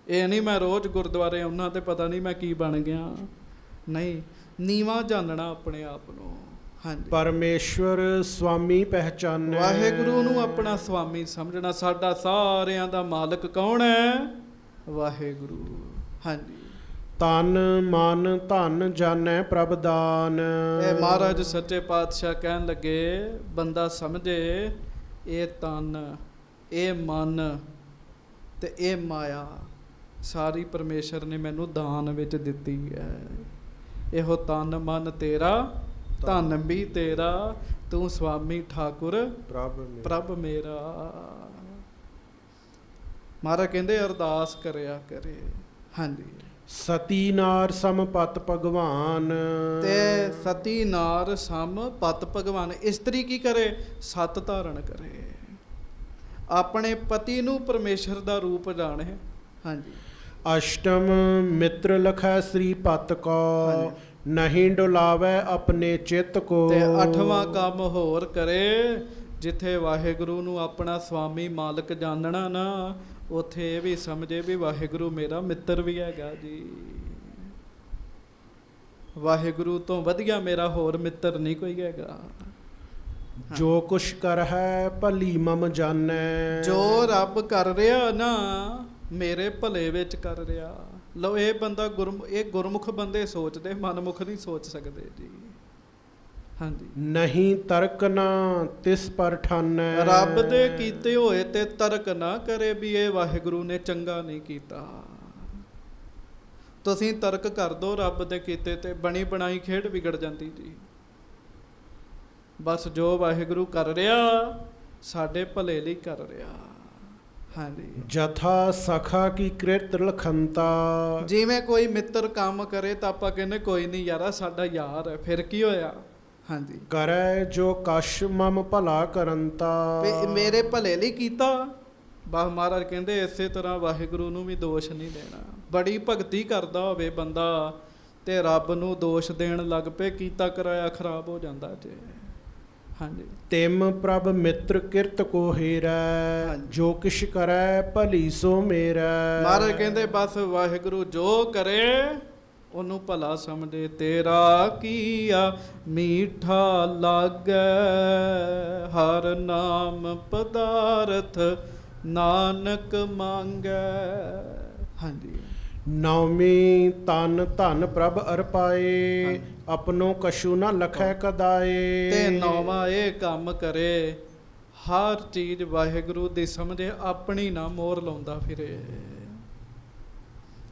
ਇਹ ਨਹੀਂ ਮੈਂ ਰੋਜ਼ ਗੁਰਦੁਆਰੇ ਆਉਣਾ ਤੇ ਪਤਾ ਨਹੀਂ ਮੈਂ ਕੀ ਬਣ ਗਿਆ, ਨਹੀਂ, ਨੀਵਾਂ ਜਾਣਨਾ ਆਪਣੇ ਆਪ ਨੂੰ। ਹਾਂਜੀ, ਪਰਮੇਸ਼ਵਰ ਸੁਆਮੀ ਪਹਿਚਾਨੈ, ਵਾਹਿਗੁਰੂ ਨੂੰ ਆਪਣਾ ਸੁਆਮੀ ਸਮਝਣਾ। ਸਾਡਾ ਸਾਰਿਆਂ ਦਾ ਮਾਲਕ ਕੌਣ ਹੈ? ਵਾਹਿਗੁਰੂ। ਹਾਂਜੀ, ਤਨ ਮਨ ਧਨ ਜਾਣੈ ਪ੍ਰਭ ਦਾਨ, ਇਹ ਮਹਾਰਾਜ ਸੱਚੇ ਪਾਤਸ਼ਾਹ ਕਹਿਣ ਲੱਗੇ ਬੰਦਾ ਸਮਝੇ ਇਹ ਤਨ, ਇਹ ਮਨ ਤੇ ਇਹ ਮਾਇਆ ਸਾਰੀ ਪਰਮੇਸ਼ਰ ਨੇ ਮੈਨੂੰ ਦਾਨ ਵਿੱਚ ਦਿੱਤੀ ਹੈ। ਇਹੋ ਤਨ ਮਨ ਤੇਰਾ, ਧਨ ਵੀ ਤੇਰਾ, ਤੂੰ ਸੁਆਮੀ ਠਾਕੁਰ ਪ੍ਰਭ ਮੇਰਾ। ਮਹਾਰਾਜ ਕਹਿੰਦੇ ਅਰਦਾਸ ਕਰਿਆ ਕਰੇ। ਹਾਂਜੀ, ਸਤੀ ਨਾਰ ਸਮ ਪਤ ਭਗਵਾਨ, ਤੇ ਸਤੀ ਨਾਰ ਸਮ ਪਤ ਭਗਵਾਨ। ਇਸਤਰੀ ਕੀ ਕਰੇ? ਸਤ ਧਾਰਨ ਕਰੇ, ਆਪਣੇ ਪਤੀ ਨੂੰ ਪਰਮੇਸ਼ਰ ਦਾ ਰੂਪ ਜਾਣੇ। ਹਾਂਜੀ, ਅਸ਼ਟਮ ਮਿੱਤਰ ਲਖੈ ਸ੍ਰੀ ਪਤ ਕੋ, ਨਹੀਂ ਡੁਲਾਵੈ ਆਪਣੇ ਚਿੱਤ ਕੋ। ਤੇ 8ਵਾਂ ਕੰਮ ਹੋਰ ਕਰੇ, ਜਿੱਥੇ ਵਾਹਿਗੁਰੂ ਨੂੰ ਆਪਣਾ ਸੁਆਮੀ ਮਾਲਕ ਜਾਣਨਾ ਨਾ, ਉੱਥੇ ਇਹ ਵੀ ਸਮਝੇ ਵੀ ਵਾਹਿਗੁਰੂ ਮੇਰਾ ਮਿੱਤਰ ਵੀ ਹੈਗਾ ਜੀ। ਵਾਹਿਗੁਰੂ ਤੋਂ ਵਧੀਆ ਮੇਰਾ ਹੋਰ ਮਿੱਤਰ ਨਹੀਂ ਕੋਈ ਹੈਗਾ। ਜੋ ਕੁਛ ਕਰ ਹੈ ਭਲੀ ਮਮ ਜਾਣੈ, ਜੋ ਰੱਬ ਕਰ ਰਿਹਾ ਨਾ ਮੇਰੇ ਭਲੇ ਵਿੱਚ ਕਰ ਰਿਹਾ। ਲਓ, ਇਹ ਬੰਦਾ ਇਹ ਗੁਰਮੁਖ ਬੰਦੇ ਸੋਚਦੇ, ਮਨਮੁਖ ਨਹੀਂ ਸੋਚ ਸਕਦੇ ਜੀ। ਹਾਂਜੀ, ਨਹੀਂ ਤਰਕ ਨਾ ਤਿਸ ਪਰ ਠਾਨੈ, ਰੱਬ ਦੇ ਕੀਤੇ ਹੋਏ ਤੇ ਤਰਕ ਨਾ ਕਰੇ ਵੀ ਇਹ ਵਾਹਿਗੁਰੂ ਨੇ ਚੰਗਾ ਨਹੀਂ ਕੀਤਾ। ਤੁਸੀਂ ਤਰਕ ਕਰ ਦੋ ਰੱਬ ਦੇ ਕੀਤੇ ਤੇ, ਬਣੀ ਬਣਾਈ ਖੇਡ ਵਿਗੜ ਜਾਂਦੀ ਜੀ। ਬਸ ਜੋ ਵਾਹਿਗੁਰੂ ਕਰ ਰਿਹਾ ਸਾਡੇ ਭਲੇ ਲਈ ਕਰ ਰਿਹਾ। ਹਾਂਜੀ, ਜਥਾ ਸਖਾ ਕੀ ਕ੍ਰਿਤ ਲਖੰਤਾ, ਜਿਵੇਂ ਕੋਈ ਮਿੱਤਰ ਕੰਮ ਕਰੇ ਤਾਂ ਆਪਾਂ ਕਹਿੰਦੇ ਕੋਈ ਨਹੀਂ ਯਾਰਾ ਸਾਡਾ ਯਾਰ ਹੈ, ਫਿਰ ਕੀ ਹੋਇਆ? ਹਾਂਜੀ, ਕਰੈ ਜੋ ਕਸ਼ ਮਮ ਭਲਾ ਕਰੰਤਾ, ਮੇਰੇ ਭਲੇ ਲਈ ਕੀਤਾ। ਬਸ ਮਹਾਰਾਜ ਕਹਿੰਦੇ ਇਸੇ ਤਰ੍ਹਾਂ ਵਾਹਿਗੁਰੂ ਨੂੰ ਵੀ ਦੋਸ਼ ਨਹੀਂ ਦੇਣਾ। ਬੜੀ ਭਗਤੀ ਕਰਦਾ ਹੋਵੇ ਬੰਦਾ ਤੇ ਰੱਬ ਨੂੰ ਦੋਸ਼ ਦੇਣ ਲੱਗ ਪਏ, ਕੀਤਾ ਕਰਾਇਆ ਖਰਾਬ ਹੋ ਜਾਂਦਾ ਜੇ। ਹਾਂਜੀ, ਤਿਮ ਪ੍ਰਭ ਮਿੱਤਰ ਕਿਰਤ ਕੋ ਹੀਰੈ, ਜੋ ਕਿਛ ਕਰੈ ਭਲੀ ਸੋ ਮੇਰਾ। ਮਹਾਰਾਜ ਕਹਿੰਦੇ ਬਸ ਵਾਹਿਗੁਰੂ ਜੋ ਕਰੇ ਉਹਨੂੰ ਭਲਾ ਸਮਝੇ। ਤੇਰਾ ਕੀਆ ਮੀਠਾ ਲਾਗੈ, ਹਰ ਨਾਮ ਪਦਾਰਥ ਨਾਨਕ ਮੰਗੈ। ਹਾਂਜੀ। ਨੌਮੀ ਤਨ ਧਨ ਪ੍ਰਭ ਅਰਪਾਏ, ਆਪਣੋ ਕਛੂ ਨਾ ਲਖੈ ਕਦਾਏ। ਤੇ ਨੌਵਾਂ ਇਹ ਕੰਮ ਕਰੇ, ਹਰ ਚੀਜ਼ ਵਾਹਿਗੁਰੂ ਦੀ ਸਮਝੇ, ਆਪਣੀ ਨਾ ਮੋਹਰ ਲਾਉਂਦਾ ਫਿਰੇ।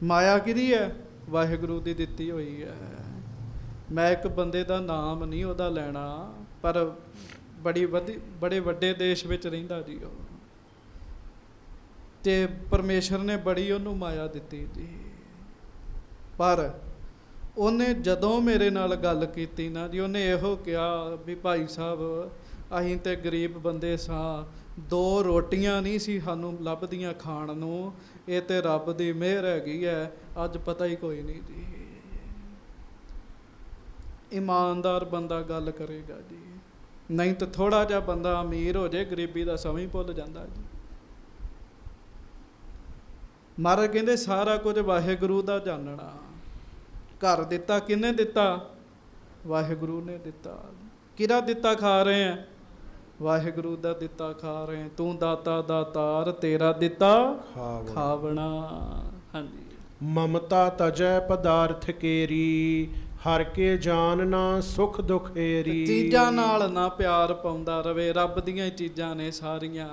ਮਾਇਆ ਕਿਹਦੀ ਹੈ? ਵਾਹਿਗੁਰੂ ਦੀ ਦਿੱਤੀ ਹੋਈ ਹੈ। ਮੈਂ ਇੱਕ ਬੰਦੇ ਦਾ ਨਾਮ ਨਹੀਂ ਉਹਦਾ ਲੈਣਾ, ਪਰ ਬੜੇ ਵੱਡੇ ਦੇਸ਼ ਵਿੱਚ ਰਹਿੰਦਾ ਜੀ ਉਹ, ਤੇ ਪਰਮੇਸ਼ਰ ਨੇ ਬੜੀ ਉਹਨੂੰ ਮਾਇਆ ਦਿੱਤੀ ਜੀ। ਪਰ ਉਹਨੇ ਜਦੋਂ ਮੇਰੇ ਨਾਲ ਗੱਲ ਕੀਤੀ ਨਾ ਜੀ, ਉਹਨੇ ਇਹੋ ਕਿਹਾ ਵੀ ਭਾਈ ਸਾਹਿਬ ਅਸੀਂ ਤੇ ਗਰੀਬ ਬੰਦੇ ਸਾਂ, 2 ਰੋਟੀਆਂ ਨਹੀਂ ਸੀ ਸਾਨੂੰ ਲੱਭਦੀਆਂ ਖਾਣ ਨੂੰ, ਇਹ ਤੇ ਰੱਬ ਦੀ ਮਿਹਰ ਹੈਗੀ ਹੈ, ਅੱਜ ਪਤਾ ਹੀ ਕੋਈ ਨਹੀਂ ਜੀ। ਇਮਾਨਦਾਰ ਬੰਦਾ ਗੱਲ ਕਰੇਗਾ ਜੀ, ਨਹੀਂ ਤਾਂ ਥੋੜਾ ਜਿਹਾ ਬੰਦਾ ਅਮੀਰ ਹੋ ਜਾਏ, ਗਰੀਬੀ ਦਾ ਸਮਾਂ ਹੀ ਭੁੱਲ ਜਾਂਦਾ ਜੀ। ਮਹਾਰਾਜ ਕਹਿੰਦੇ ਸਾਰਾ ਕੁਝ ਵਾਹਿਗੁਰੂ ਦਾ ਜਾਣਨਾ। ਘਰ ਦਿੱਤਾ ਕਿਹਨੇ ਦਿੱਤਾ? ਵਾਹਿਗੁਰੂ ਨੇ ਦਿੱਤਾ। ਕਿਹਦਾ ਦਿੱਤਾ ਖਾ ਰਹੇ ਆ? ਵਾਹਿਗੁਰੂ ਦਾ ਦਿੱਤਾ ਖਾ ਰਹੇ ਆ। ਤੂੰ ਦਾਤਾ ਦਾਤਾਰ, ਤੇਰਾ ਦਿੱਤਾ ਖਾਵਣਾ। ਹਾਂਜੀ। ਮਮਤਾ ਤਜੈ ਪਦਾਰਥ ਕੇਰੀ, ਹਰ ਕੇ ਜਾਣਨਾ ਸੁਖ ਦੁਖ ਏਰੀ। ਚੀਜ਼ਾਂ ਨਾਲ ਨਾ ਪਿਆਰ ਪਾਉਂਦਾ ਰਵੇ, ਰੱਬ ਦੀਆਂ ਹੀ ਚੀਜ਼ਾਂ ਨੇ ਸਾਰੀਆਂ,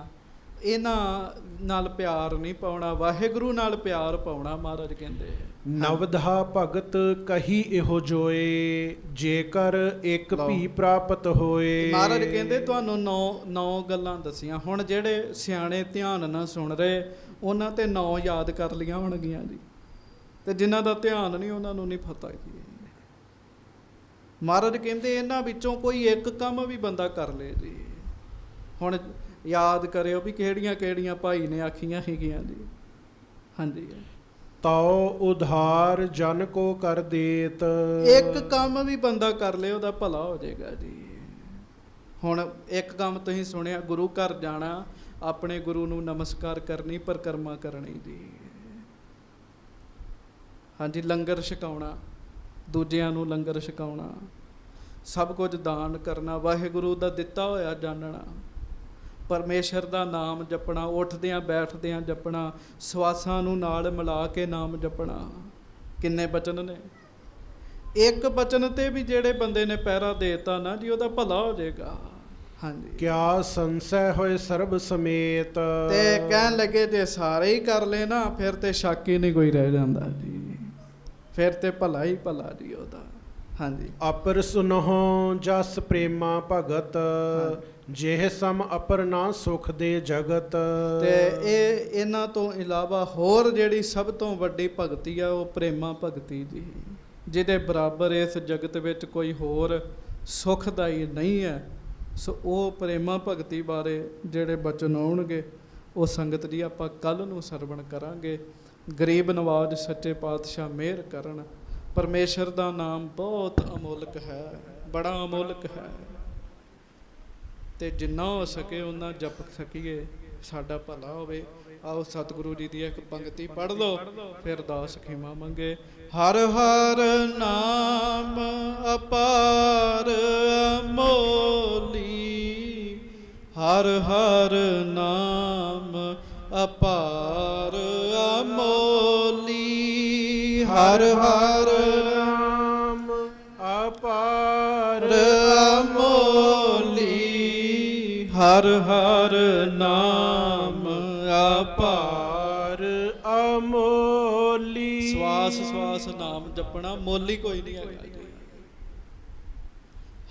ਇਹਨਾਂ ਨਾਲ ਪਿਆਰ ਨਹੀਂ ਪਾਉਣਾ, ਵਾਹਿਗੁਰੂ ਨਾਲ ਪਿਆਰ ਪਾਉਣਾ। ਮਹਾਰਾਜ ਕਹਿੰਦੇ ਨਵਧਾ ਭਗਤ ਕਹੀ ਇਹੋ ਜੋਏ, ਜੇਕਰ ਇੱਕ ਭੀ ਪ੍ਰਾਪਤ ਹੋਏ। ਮਹਾਰਾਜ ਕਹਿੰਦੇ ਤੁਹਾਨੂੰ 9 ਗੱਲਾਂ ਦਸੀਆਂ। ਹੁਣ ਜਿਹੜੇ ਸਿਆਣੇ ਧਿਆਨ ਨਾਲ ਸੁਣ ਰਹੇ, ਉਹਨਾਂ ਤੇ 9 ਯਾਦ ਕਰ ਲਈਆਂ ਹੋਣਗੀਆਂ ਜੀ, ਤੇ ਜਿਨ੍ਹਾਂ ਦਾ ਧਿਆਨ ਨਹੀਂ ਉਹਨਾਂ ਨੂੰ ਨਹੀਂ ਪਤਾ ਜੀ। ਮਹਾਰਾਜ ਕਹਿੰਦੇ ਇਹਨਾਂ ਵਿੱਚੋਂ ਕੋਈ ਇੱਕ ਕੰਮ ਵੀ ਬੰਦਾ ਕਰ ਲੇ ਜੀ। ਹੁਣ ਯਾਦ ਕਰਿਓ ਵੀ ਕਿਹੜੀਆਂ ਕਿਹੜੀਆਂ ਭਾਈ ਨੇ ਆਖੀਆਂ ਹੈਗੀਆਂ ਜੀ। ਹਾਂਜੀ। ਤਉ ਉਧਾਰ ਜਨ ਕੋ ਕਰ ਦੇਤ, ਇੱਕ ਕੰਮ ਵੀ ਬੰਦਾ ਕਰ ਲੇ ਉਹਦਾ ਭਲਾ ਹੋ ਜਾਏਗਾ ਜੀ। ਹੁਣ ਇੱਕ ਕੰਮ ਤੁਸੀਂ ਸੁਣਿਆ, ਗੁਰੂ ਘਰ ਜਾਣਾ, ਆਪਣੇ ਗੁਰੂ ਨੂੰ ਨਮਸਕਾਰ ਕਰਨੀ, ਪਰਿਕਰਮਾ ਕਰਨੀ ਜੀ। ਹਾਂਜੀ। ਲੰਗਰ ਛਕਾਉਣਾ, ਦੂਜਿਆਂ ਨੂੰ ਲੰਗਰ ਛਕਾਉਣਾ, ਸਭ ਕੁਝ ਦਾਨ ਕਰਨਾ, ਵਾਹਿਗੁਰੂ ਦਾ ਦਿੱਤਾ ਹੋਇਆ ਜਾਣਨਾ, ਪਰਮੇਸ਼ਰ ਦਾ ਨਾਮ ਜਪਣਾ, ਉੱਠਦਿਆਂ ਬੈਠਦਿਆਂ ਜਪਣਾ, ਸਵਾਸਾਂ ਨੂੰ ਨਾਲ ਮਿਲਾ ਕੇ ਨਾਮ ਜਪਣਾ। ਕਿੰਨੇ ਬਚਨ ਨੇ? ਇੱਕ ਬਚਨ ਤੇ ਵੀ ਜਿਹੜੇ ਬੰਦੇ ਨੇ ਪਹਿਰਾ ਦੇਤਾ ਨਾ ਜੀ, ਉਹਦਾ ਭਲਾ ਹੋ ਜਾਏਗਾ। ਹਾਂਜੀ। ਕਿਆ ਸੰਸੈ ਹੋਏ ਸਰਬ ਸਮੇਤ, ਤੇ ਕਹਿਣ ਲੱਗੇ ਜੇ ਸਾਰੇ ਹੀ ਕਰ ਲੈ ਨਾ, ਫਿਰ ਤੇ ਸ਼ੱਕ ਹੀ ਨਹੀਂ ਕੋਈ ਰਹਿ ਜਾਂਦਾ ਜੀ, ਫਿਰ ਤੇ ਭਲਾ ਹੀ ਭਲਾ ਜੀ ਉਹਦਾ। ਹਾਂਜੀ। ਅਪਰ ਸੁਨਹੁ ਜਸ ਪ੍ਰੇਮਾ ਭਗਤ, ਜਿਹ ਸਮ ਅਪਰ ਨਾ ਸੁਖ ਦੇ ਜਗਤ। ਤੇ ਇਹਨਾਂ ਤੋਂ ਇਲਾਵਾ ਹੋਰ ਜਿਹੜੀ ਸਭ ਤੋਂ ਵੱਡੀ ਭਗਤੀ ਆ, ਉਹ ਪ੍ਰੇਮਾ ਭਗਤੀ ਜੀ, ਜਿਹਦੇ ਬਰਾਬਰ ਇਸ ਜਗਤ ਵਿੱਚ ਕੋਈ ਹੋਰ ਸੁਖਦਾਈ ਨਹੀਂ ਹੈ। ਸੋ ਉਹ ਪ੍ਰੇਮਾ ਭਗਤੀ ਬਾਰੇ ਜਿਹੜੇ ਬਚਨ ਆਉਣਗੇ, ਉਹ ਸੰਗਤ ਜੀ ਆਪਾਂ ਕੱਲ੍ਹ ਨੂੰ ਸਰਵਣ ਕਰਾਂਗੇ। ਗਰੀਬ ਨਵਾਜ ਸੱਚੇ ਪਾਤਸ਼ਾਹ ਮਿਹਰ ਕਰਨ। ਪਰਮੇਸ਼ਰ ਦਾ ਨਾਮ ਬਹੁਤ ਅਮੋਲਕ ਹੈ, ਬੜਾ ਅਮੋਲਕ ਹੈ, ਤੇ ਜਿੰਨਾ ਹੋ ਸਕੇ ਉਹਨਾਂ ਜਪ ਸਕੀਏ, ਸਾਡਾ ਭਲਾ ਹੋਵੇ। ਆਓ ਸਤਿਗੁਰੂ ਜੀ ਦੀ ਇੱਕ ਪੰਕਤੀ ਪੜ੍ਹ ਲਓ, ਫਿਰ ਅਰਦਾਸ ਖਿਮਾ ਮੰਗੇ। ਹਰ ਹਰ ਨਾਮ ਅਪਾਰ ਅਮੋਲੀ, ਹਰ ਹਰ ਨਾਮ ਅਪਾਰ ਅਮੋਲੀ, ਹਰ ਹਰ ਨਾਮ ਅਪਾਰ ਅਮੋਲੀ, ਹਰ ਹਰ ਨਾਮ ਅਪਾਰ ਅਮੋਲੀ। ਸਵਾਸ ਸਵਾਸ ਨਾਮ ਜਪਣਾ, ਮੋਲੀ ਕੋਈ ਨਹੀਂ ਹੈਗਾ ਜੀ।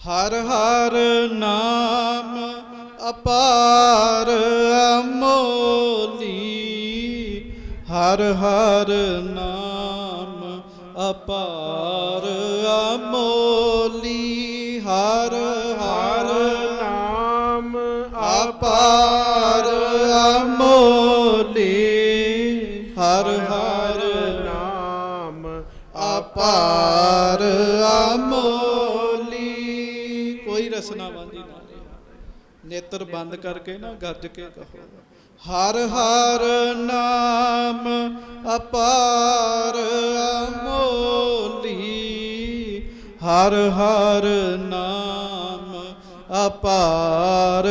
ਹਰ ਹਰ ਨਾਮ ਅਪਾਰ ਅਮੋਲੀ, ਹਰ ਹਰ ਨਾਮ ਅਪਾਰ ਅਮੋਲੀ, ਹਰ ਹਰ ਨਾਮ ਅਪਾਰ ਅਮੋਲੀ, ਹਰ ਹਰ ਨਾਮ ਅਪਾਰ ਅਮੋਲੀ। ਕੋਈ ਰਸਨਾ ਵਾਂਝੀ ਨਾ ਰਹੇ। ਨੇਤਰ ਬੰਦ ਕਰਕੇ ਨਾ ਗੱਜ ਕੇ ਕਹੋ, ਹਰ ਹਰ ਨਾਮ ਅਪਾਰ ਅਮੋਲੀ, ਹਰ ਹਰ ਨਾਮ ਅਪਾਰ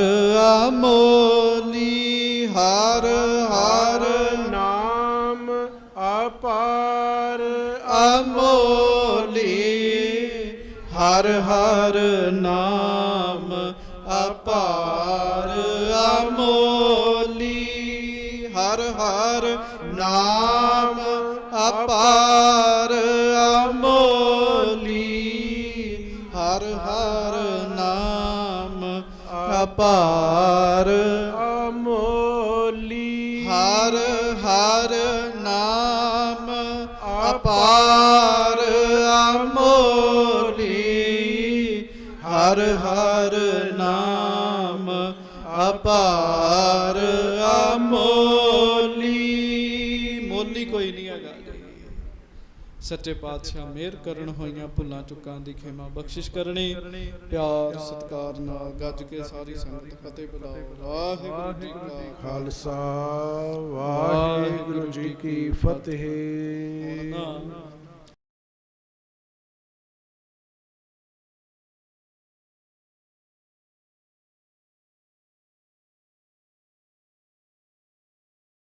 ਅਮੋਲੀ, ਹਰ ਹਰ ਨਾਮ ਅਪਾਰ ਅਮੋਲੀ, ਹਰ ਹਰ ਨਾਮ ਅਪਾਰ ਅਮੋਲੀ, ਹਰ ਹਰ ਨਾਮ ਅਪਾਰ ਅਮੋਲੀ, ਹਰ ਹਰ ਨਾਮ ਅਪਾਰ ਅਮੋਲੀ, ਹਰ ਹਰ ਨਾਮ ਅਪਾਰ ਅਮੋਲੀ, ਹਰ ਹਰ ਨਾਮ ਅਪਾਰ ਅਮੋਲੀ। ਮੋਲੀ ਕੋਈ ਨਹੀਂ ਹੈਗਾ ਜੀ। ਸੱਚੇ ਪਾਤਸ਼ਾਹ ਮਿਹਰ ਕਰਨ, ਹੋਈਆਂ ਭੁੱਲਾਂ ਚੁੱਕਾਂ ਦੀ ਖਿਮਾ ਬਖਸ਼ਿਸ਼ ਕਰਨੀ। ਪਿਆਰ ਸਤਿਕਾਰ ਨਾਲ ਗੱਜ ਕੇ ਸਾਰੀ ਸੰਗਤ ਫਤਿਹ ਬੁਲਾਓ। ਵਾਹਿਗੁਰੂ ਜੀ ਕਾ ਖਾਲਸਾ ਵਾਹਿਗੁਰੂ ਜੀ ਕੀ ਫਤਿਹ। ਖਾਲਸਾ।